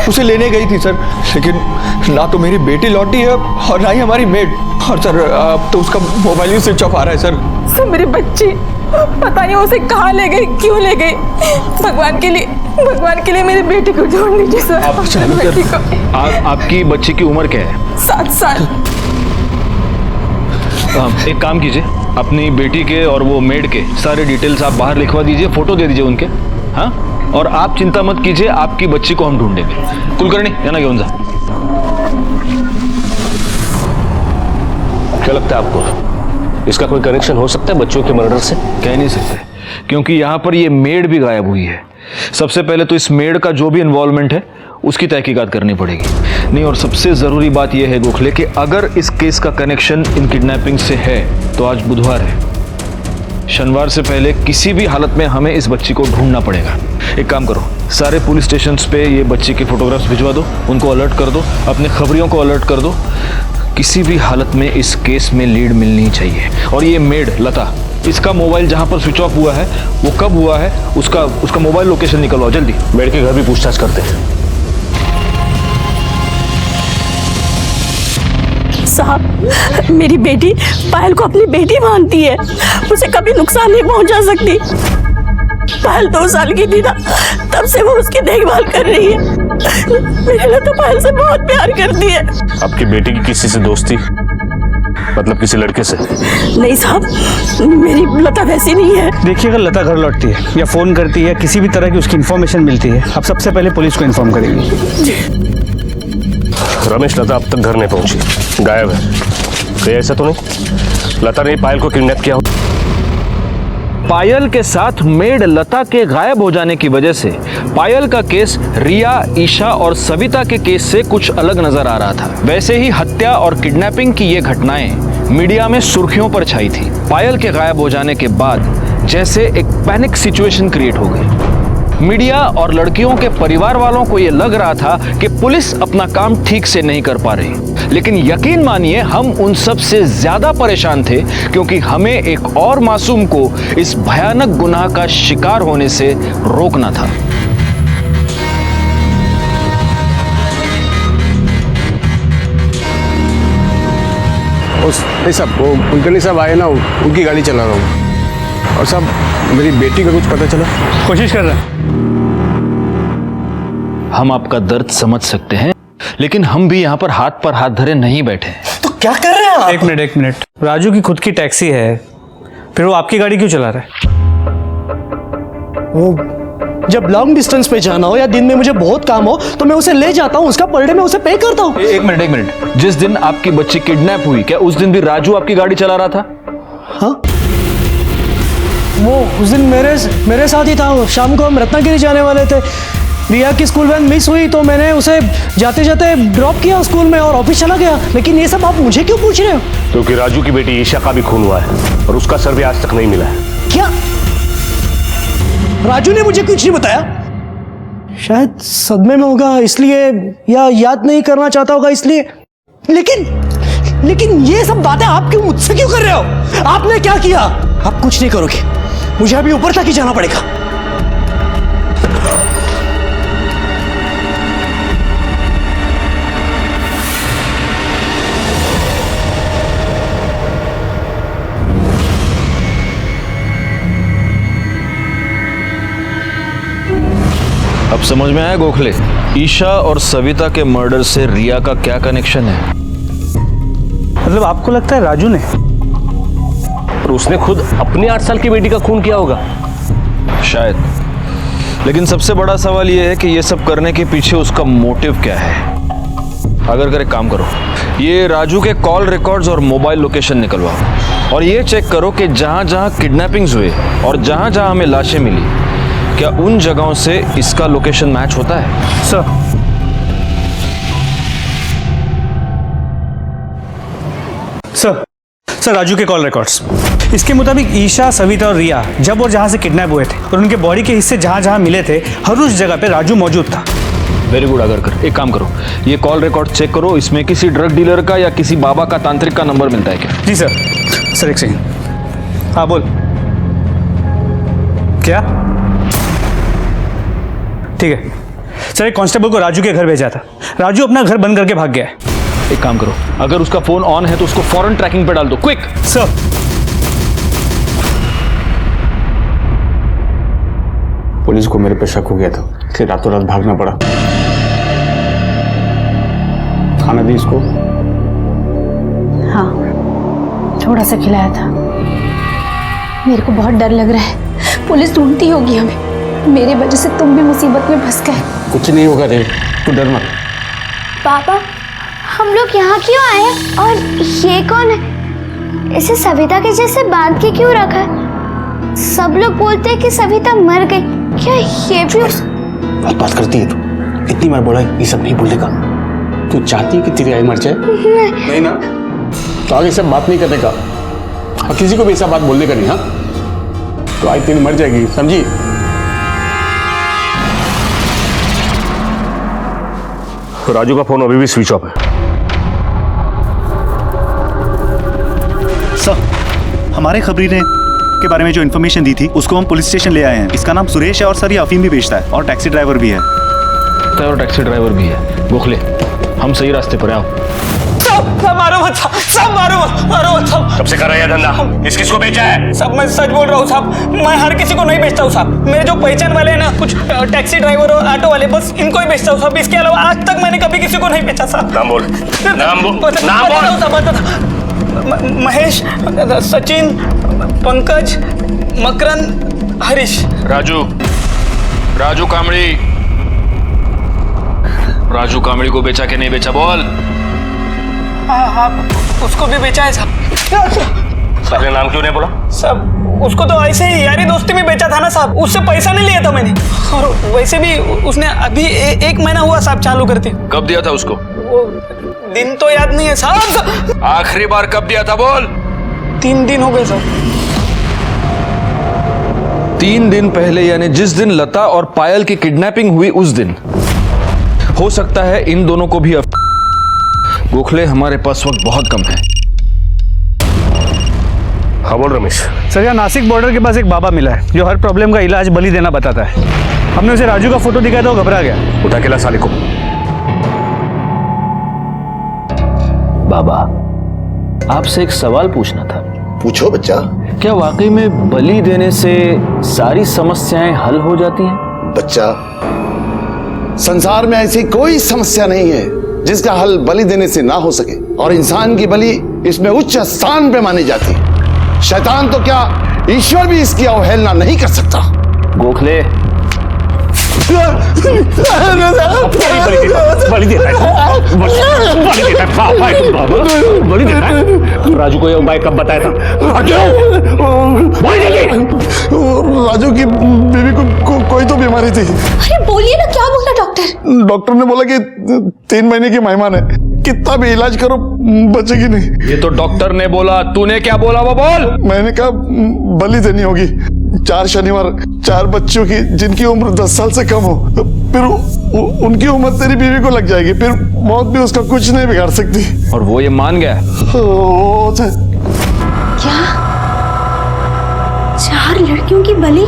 उसे लेने गई थी सर, लेकिन ना तो मेरी बेटी लौटी है और ना ही हमारी मेड। और सर अब तो उसका मोबाइल ही स्विच ऑफ आ रहा है सर। मेरी बच्ची पता नहीं उसे कहाँ ले गई, क्यों ले गई। भगवान के लिए मेरी बेटी को ढूंढ लीजिए सर। आपकी बच्ची की उम्र क्या है? 7 साल। एक काम कीजिए, अपनी बेटी के और वो मेड के सारे डिटेल्स आप बाहर लिखवा दीजिए, फोटो दे दीजिए उनके। हाँ, और आप चिंता मत कीजिए, आपकी बच्ची को हम ढूंढेंगे। कुलकर्णी याना घेऊन जा। क्या लगता है आपको, इसका कोई कनेक्शन हो सकता है बच्चों के मर्डर से? कह नहीं सकते, क्योंकि यहाँ पर ये मेड भी गायब हुई है। सबसे पहले तो इस मेड का जो भी इन्वॉल्वमेंट है उसकी तहकीकात करनी पड़ेगी। नहीं, और सबसे ज़रूरी बात यह है गोखले कि अगर इस केस का कनेक्शन इन किडनैपिंग से है तो आज बुधवार है, शनिवार से पहले किसी भी हालत में हमें इस बच्ची को ढूंढना पड़ेगा। एक काम करो, सारे पुलिस स्टेशंस पे ये बच्ची के फोटोग्राफ्स भिजवा दो, उनको अलर्ट कर दो, अपने खबरियों को अलर्ट कर दो। किसी भी हालत में इस केस में लीड मिलनी चाहिए। और ये मेड लता, इसका मोबाइल जहाँ पर स्विच ऑफ हुआ है वो कब हुआ है, उसका मोबाइल लोकेशन निकलवाओ जल्दी। मेड के घर भी पूछताछ करते हैं। साहब मेरी बेटी पायल को अपनी बेटी मानती है, उसे कभी नुकसान नहीं पहुंचा सकती। पायल 2 साल की थी ना, तब से वो उसकी देखभाल कर रही है। मेरी लता पायल से बहुत प्यार करती है। आपकी बेटी की किसी से दोस्ती, मतलब किसी लड़के से? नहीं साहब, मेरी लता वैसी नहीं है। देखिए, अगर लता घर लौटती है या फोन करती है, किसी भी तरह की उसकी इन्फॉर्मेशन मिलती है, आप सबसे पहले पुलिस को इन्फॉर्म करेंगे। रमेश, लता अब तक घर नहीं पहुंची, गायब है। कहीं ऐसा तो नहीं लता ने पायल को किडनैप किया हो? पायल के साथ मेड लता के गायब हो जाने की वजह से पायल का केस रिया, ईशा और सविता के केस से कुछ अलग नजर आ रहा था। वैसे ही हत्या और किडनैपिंग की ये घटनाएं मीडिया में सुर्खियों पर छाई थी। पायल के गायब हो जाने के बाद जैसे एक पैनिक सिचुएशन क्रिएट हो गई। मीडिया और लड़कियों के परिवार वालों को यह लग रहा था कि पुलिस अपना काम ठीक से नहीं कर पा रही, लेकिन यकीन मानिए हम उन सब से ज्यादा परेशान थे, क्योंकि हमें एक और मासूम को इस भयानक गुनाह का शिकार होने से रोकना था। नहीं साहब, वो कुलकर्णी साहब आए ना, उनकी गाड़ी चला रहा हूँ। और साहब मेरी बेटी का कुछ पता चला? कोशिश कर रहा है। हम आपका दर्द समझ सकते हैं, लेकिन हम भी यहाँ पर हाथ धरे नहीं बैठे। तो क्या कर रहे हैं आप? एक मिनट, राजू की खुद की टैक्सी है, फिर वो आपकी गाड़ी क्यों चला रहा है? जब लॉन्ग डिस्टेंस पे जाना हो या दिन में मुझे बहुत काम हो तो मैं उसे ले जाता हूँ, उसका पर डे मैं उसे पे करता हूँ। एक मिनट, जिस दिन आपकी बच्ची किडनैप हुई, क्या उस दिन भी राजू आपकी गाड़ी चला रहा था? हाँ, वो उस दिन मेरे साथ ही था। शाम को हम रत्नागिरी जाने वाले थे। रिया की स्कूल वैन मिस हुई तो मैंने उसे जाते जाते ड्रॉप किया स्कूल में और ऑफिस चला गया। लेकिन ये सब आप मुझे क्यों पूछ रहे हो? क्योंकि राजू की बेटी ईशा का भी खून हुआ है और उसका सर भी आज तक नहीं मिला है। क्या? राजू ने मुझे कुछ नहीं बताया? शायद सदमे में होगा इसलिए, या याद नहीं करना चाहता होगा इसलिए। लेकिन ये सब बातें आप क्यों मुझसे क्यों कर रहे हो? आपने क्या किया? आप कुछ नहीं करोगे, मुझे अभी ऊपर तक ही जाना पड़ेगा। अब समझ में आया गोखले, ईशा और सविता के मर्डर से रिया का क्या कनेक्शन है? मतलब आपको लगता है राजू ने? और उसने खुद अपनी 8 साल की बेटी का खून किया होगा शायद। लेकिन सबसे बड़ा सवाल यह है कि यह सब करने के पीछे उसका मोटिव क्या है। अगर एक काम करो, ये राजू के कॉल रिकॉर्ड्स और मोबाइल लोकेशन निकलवाओ और ये चेक करो कि जहां जहां किडनैपिंग्स हुए और जहां जहां हमें लाशें मिली, क्या उन जगहों से इसका लोकेशन मैच होता है? सर राजू के कॉल रिकॉर्ड्स, इसके मुताबिक ईशा, सविता और रिया जब और जहां से किडनैप हुए थे और उनके बॉडी के हिस्से जहां जहां मिले थे, हर उस जगह पे राजू मौजूद था। Very good. अगर एक काम करो, ये कॉल रिकॉर्ड चेक करो, इसमें किसी ड्रग डीलर का या किसी बाबा का तांत्रिक का नंबर मिलता है क्या? जी सर एक सेकंड। हाँ बोल। क्या? ठीक है सर, एक कांस्टेबल को राजू के घर भेजा था। राजू अपना घर बंद करके भाग गया है। एक काम करो, अगर उसका फोन ऑन है तो उसको फौरन ट्रैकिंग पे डाल दो, क्विक। सर पुलिस को मेरे पे शक हो गया था, इसलिए रातों रात भागना पड़ा। खाना दी इसको? हाँ, थोड़ा सा खिलाया था। मेरे को बहुत डर लग रहा है, पुलिस ढूंढती होगी हमें। मेरी वजह से तुम भी मुसीबत में फंस गए। कुछ नहीं होगा रे, तू डर मत। पापा, हम लोग यहाँ क्यों आए और ये कौन है? इसे सविता के जैसे बांध के क्यों रखा है? सब लोग बोलते हैं कि सविता मर गई, क्या ये भी बहुत बात करती है तू। इतनी बार बोला ये सब नहीं बोलेगा। तू चाहती है कि तेरी आई मर जाए? नहीं ना, तो आगे सब बात नहीं करने का और किसी को भी ऐसा बात बोलने का नहीं। हाँ, तो आई तेरी मर जाएगी, समझी? राजू का फोन अभी भी स्विच ऑफ है। सर, हमारे खबरी ने के बारे में जो इन्फॉर्मेशन दी थी उसको हम पुलिस स्टेशन ले आए हैं। इसका नाम सुरेश है और सर ये अफीम भी बेचता है और टैक्सी ड्राइवर भी है। और टैक्सी ड्राइवर भी है। गोखले, हम सही रास्ते पर आओ। मारो मत साहब। कब से कर रहा है धंधा? किसको बेचा है? सब मैं सच बोल रहा हूँ साहब, मैं हर किसी को नहीं बेचता हूँ साहब। मेरे जो पहचान वाले हैं ना, कुछ टैक्सी ड्राइवर और ऑटो वाले, बस इनको ही बेचता हूँ साहब। इसके अलावा आज तक मैंने कभी किसी को नहीं बेचा साहब। नाम बोल। महेश, सचिन, पंकज, मकरन, हरीश। राजू कामड़ी को बेचा कि नहीं बेचा? बोल। हाँ, उसको भी बेचा है साहब। पहले नाम क्यों नहीं बोला? साहब उसको तो ऐसे ही यारी दोस्ती में बेचा था ना साहब, उससे पैसा नहीं लिया था मैंने। और वैसे भी उसने अभी 1 महीना हुआ साहब चालू करते। कब दिया था उसको? वो दिन तो याद नहीं है साहब। आखिरी बार कब दिया था बोल? 3 दिन हो गए साहब। 3 दिन पहले, यानी जिस दिन लता और पायल की किडनैपिंग हुई उस दिन। हो सकता है इन दोनों को भी गोखले, हमारे पास वक्त बहुत कम है। हाँ बोल रमेश। सर, यहाँ नासिक बॉर्डर के पास एक बाबा मिला है जो हर प्रॉब्लम का इलाज बलि देना बताता है। हमने उसे राजू का फोटो दिखाया तो वो घबरा गया। उठा के ला साले को। बाबा, आपसे एक सवाल पूछना था। पूछो बच्चा। क्या वाकई में बलि देने से सारी समस्याएं हल हो जाती हैं? बच्चा, संसार में ऐसी कोई समस्या नहीं है जिसका हल बलि देने से ना हो सके, और इंसान की बलि इसमें उच्च स्थान पे मानी जाती है। शैतान तो क्या, ईश्वर भी इसकी अवहेलना नहीं कर सकता। गोखले, राजू को ये उपाय कब बताया था? राजू की बीवी को कोई तो बीमारी थी। अरे बोलिए ना, क्या बोला डॉक्टर? डॉक्टर ने बोला कि 3 महीने की मेहमान है, कितना भी इलाज करो बचेगी नहीं। ये तो डॉक्टर ने बोला, तूने क्या बोला वो बोल। मैंने कहा बलि देनी होगी 4 शनिवार 4 बच्चों की जिनकी उम्र 10 साल से कम हो, फिर उनकी उम्र तेरी बीवी को लग जाएगी, फिर मौत भी उसका कुछ नहीं बिगाड़ सकती। और वो ये मान गया? क्या 4 लड़कियों की बलि?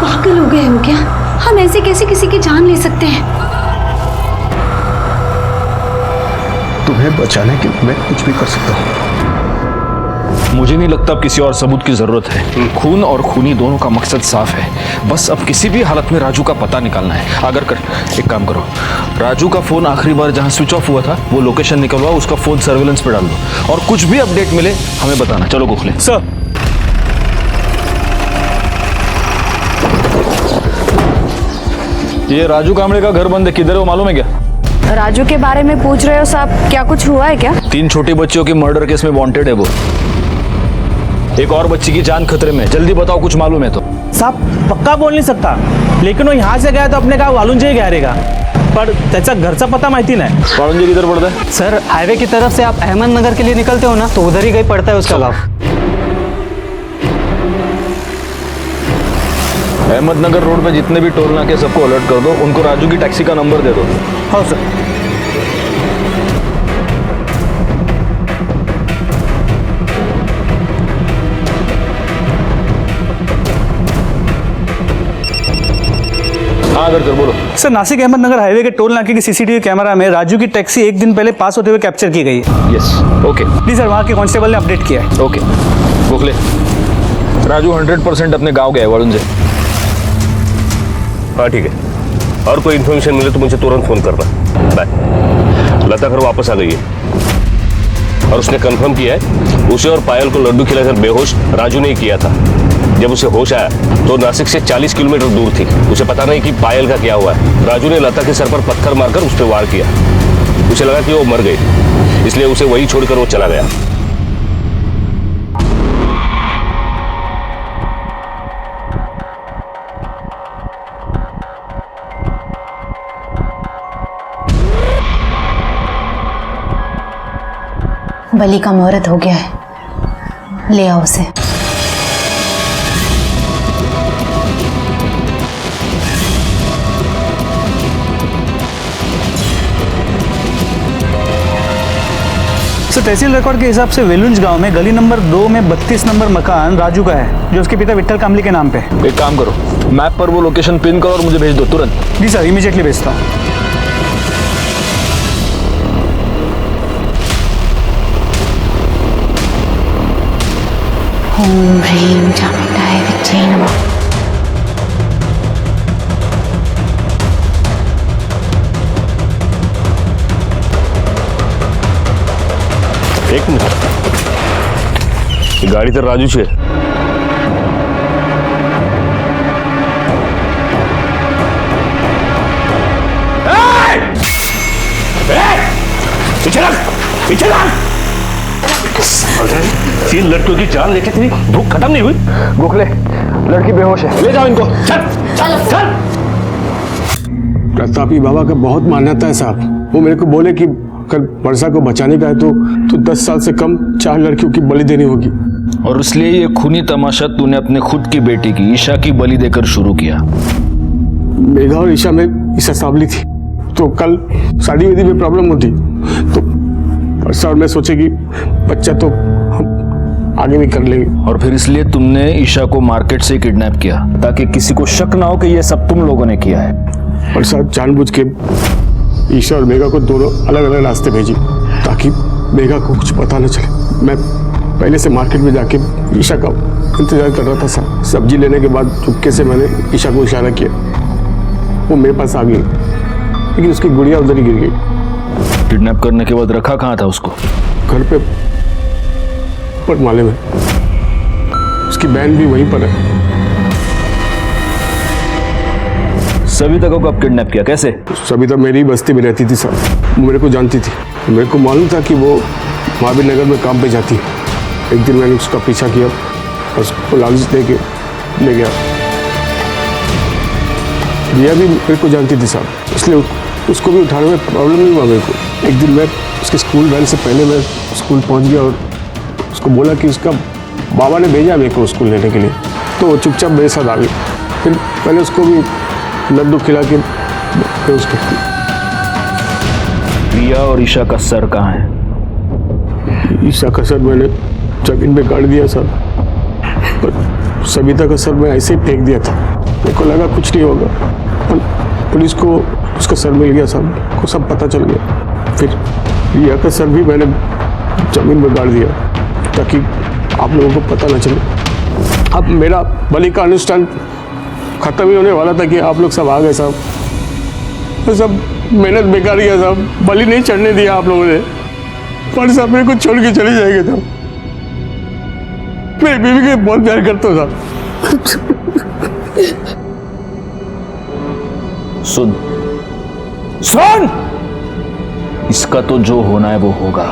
पागल हो गए हो क्या? हम ऐसे कैसे किसी की जान ले सकते हैं? तुम्हें बचाने के लिए मैं कुछ भी कर सकता हूँ। मुझे नहीं लगता अब किसी और सबूत की जरूरत है। खून और खूनी दोनों का मकसद साफ है। बस अब किसी भी हालत में राजू का पता निकालना है। अगर कर एक काम करो, राजू का फोन आखिरी बार जहां स्विच ऑफ हुआ था वो लोकेशन निकलवाओ, उसका फोन सर्वेलेंस पे डाल दो और कुछ भी अपडेट मिले हमें बताना। चलो गोखले। सर, ये राजू कामड़े का घर बंद है, किधर है वो मालूम है क्या? राजू के बारे में पूछ रहे हो साहब, क्या कुछ हुआ है क्या? 3 छोटी बच्चियों की मर्डर केस में वांटेड है वो। एक और बच्ची की जान खतरे में। जल्दी बताओ, कुछ मालूम है तो। साहब पक्का बोल नाही सकता, लेकिन वो यहाँ से गया तो अपने गाव वालुंजे गया रहेगा, पर त्याचा घरचा पता माहिती नाही। वालुंजे किधर पड़ता है? सर, हाईवे की तरफ से आप अहमदनगर के लिए निकलते हो ना, तो उधर ही कहीं पड़ता है उसका गाँव। अहमदनगर रोड पे जितने भी टोल नाके सबको अलर्ट कर दो, उनको राजू की टैक्सी का नंबर दे दो। हाँ सर। हाँ अगर कर बोलो। सर, नासिक अहमदनगर हाईवे के टोल नाके की सीसीटीवी कैमरा में राजू की टैक्सी 1 दिन पहले पास होते हुए कैप्चर की गई है। Yes, okay. जी सर, वहाँ के कांस्टेबल ने अपडेट किया है। ओके गोखले, राजू 100% अपने गांव गया है वालुंजे। हाँ ठीक है, और कोई इन्फॉर्मेशन मिले तो मुझे तुरंत फोन करना। बाय। लता घर वापस आ गई है और उसने कंफर्म किया है उसे और पायल को लड्डू खिलाकर बेहोश राजू ने किया था। जब उसे होश आया तो नासिक से 40 किलोमीटर दूर थी। उसे पता नहीं कि पायल का क्या हुआ है। राजू ने लता के सर पर पत्थर मारकर उस पर वार किया। उसे लगा कि वो मर गई, इसलिए उसे वही छोड़कर वो चला गया। बलि का मुहूर्त हो गया है, ले आओ उसे। सर, तहसील रिकॉर्ड के हिसाब से वेलुंज गांव में गली नंबर 2 में 32 नंबर मकान राजू का है, जो उसके पिता विट्ठल कामली के नाम पे। एक काम करो, मैप पर वो लोकेशन पिन करो और मुझे भेज दो तुरंत। जी सर, इमीडिएटली भेजता हूँ। ओम ह्रीं चामुंडाय विद्महे नमः। एक मिनट, ये गाड़ी तो राजू છે। पीछे लग, पीछे लग। 3 लड़कियों की जान लेके तेरी भूख खत्म नहीं हुई? गोखले, लड़की बेहोश है, ले जाओ इनको। चल चल चल। प्रतापी बाबा का बहुत मान्यता है साहब। वो मेरे को बोले कि अगर वर्षा को बचाने का है तो 10 साल से कम 4 लड़कियों की बलि देनी होगी। और इसलिए ये खूनी तमाशा तूने अपने खुद की बेटी की ईशा की बलि देकर शुरू किया। मेघा और ईशा में ईशा सांवली थी, तो कल शादी विधि में प्रॉब्लम होती तो वर्षा और मैं सोचे कि बच्चा तो हम आगे भी कर लेंगे। और फिर इसलिए तुमने ईशा को मार्केट से किडनैप किया ताकि किसी को शक ना हो कि ये सब तुम लोगों ने किया है। वर्षा जानबूझ के ईशा और मेघा को दोनों अलग अलग रास्ते भेजी ताकि मेघा को कुछ पता न चले। मैं पहले से मार्केट में जाके ईशा का इंतजार कर रहा था। सब्जी लेने के बाद चुपके से मैंने ईशा को इशारा किया, वो मेरे पास आ गई, लेकिन उसकी गुड़िया उधर ही गिर गई। किडनैप करने के बाद रखा कहाँ था उसको? घर पे ऊपर माले में। उसकी बहन भी वहीं पर है। सविता को कब किडनैप किया, कैसे? सविता मेरी बस्ती में रहती थी सर, वो मेरे को जानती थी। मेरे को मालूम था कि वो महावीर नगर में काम पे जाती है। एक दिन मैंने उसका पीछा किया और उसको लालच दे के ले गया। रिया भी मेरे को जानती थी साहब, इसलिए उसको भी उठाने में प्रॉब्लम नहीं हुआ मेरे को। एक दिन मैं उसके स्कूल वैन से पहले मैं स्कूल पहुंच गया और उसको बोला कि उसका बाबा ने भेजा मेरे को स्कूल लेने के लिए, तो वो चुपचाप मेरे साथ आ गई। फिर मैंने उसको भी लड्डू खिला के फिर उसको। रिया और ईशा का सर कहाँ है? ईशा का सर मैंने जमीन पे गाड़ दिया सर, पर सविता का सर मैं ऐसे ही फेंक दिया था। मेरे को लगा कुछ नहीं होगा, पर पुलिस को उसका सर मिल गया साहब, को सब पता चल गया। फिर रिया का सर भी मैंने जमीन पे गाड़ दिया ताकि आप लोगों को पता ना चले। अब मेरा बलि का अनुष्ठान खत्म ही होने वाला था कि आप लोग सब आ गए साहब। तो सब मेहनत बेकार किया साहब, बलि नहीं चढ़ने दिया आप लोगों ने, पर साहब मेरे को छोड़ के चले जाएंगे साहब। मेरी बीवी के बहुत प्यार करता हूँ साहब। सुन, इसका तो जो होना है वो होगा,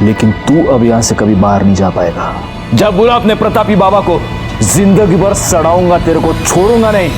लेकिन तू अब यहां से कभी बाहर नहीं जा पाएगा। जब बुला अपने प्रतापी बाबा को, जिंदगी भर सड़ाऊंगा तेरे को, छोड़ूंगा नहीं।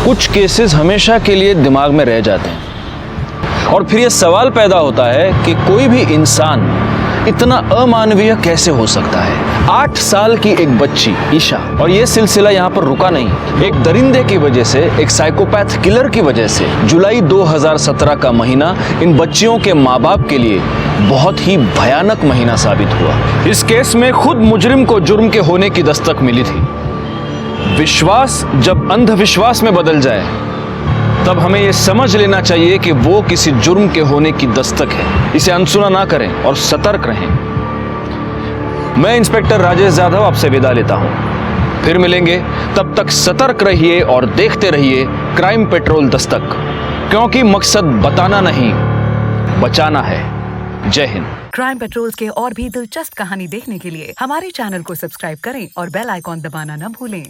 कुछ केसेस हमेशा के लिए दिमाग में रह जाते हैं और फिर यह सवाल पैदा होता है कि कोई भी इंसान इतना अमानवीय कैसे हो सकता है। 8 साल की एक बच्ची ईशा, और यह सिलसिला यहां पर रुका नहीं। एक दरिंदे की वजह से, एक साइकोपैथ किलर की वजह से जुलाई 2017 का महीना इन बच्चियों के माँ बाप के लिए बहुत ही भयानक महीना साबित हुआ। इस केस में खुद मुजरिम को जुर्म के होने की दस्तक मिली थी। विश्वास जब अंधविश्वास में बदल जाए तब हमें यह समझ लेना चाहिए कि वो किसी जुर्म के होने की दस्तक है। इसे अनसुना ना करें और सतर्क रहें। मैं इंस्पेक्टर राजेश जाधव आपसे विदा लेता हूं, फिर मिलेंगे। तब तक सतर्क रहिए और देखते रहिए क्राइम पेट्रोल दस्तक, क्योंकि मकसद बताना नहीं, बचाना है। जय हिंद। क्राइम पेट्रोल के और भी दिलचस्प कहानी देखने के लिए हमारे चैनल को सब्सक्राइब करें और बेल आइकॉन दबाना न भूलें।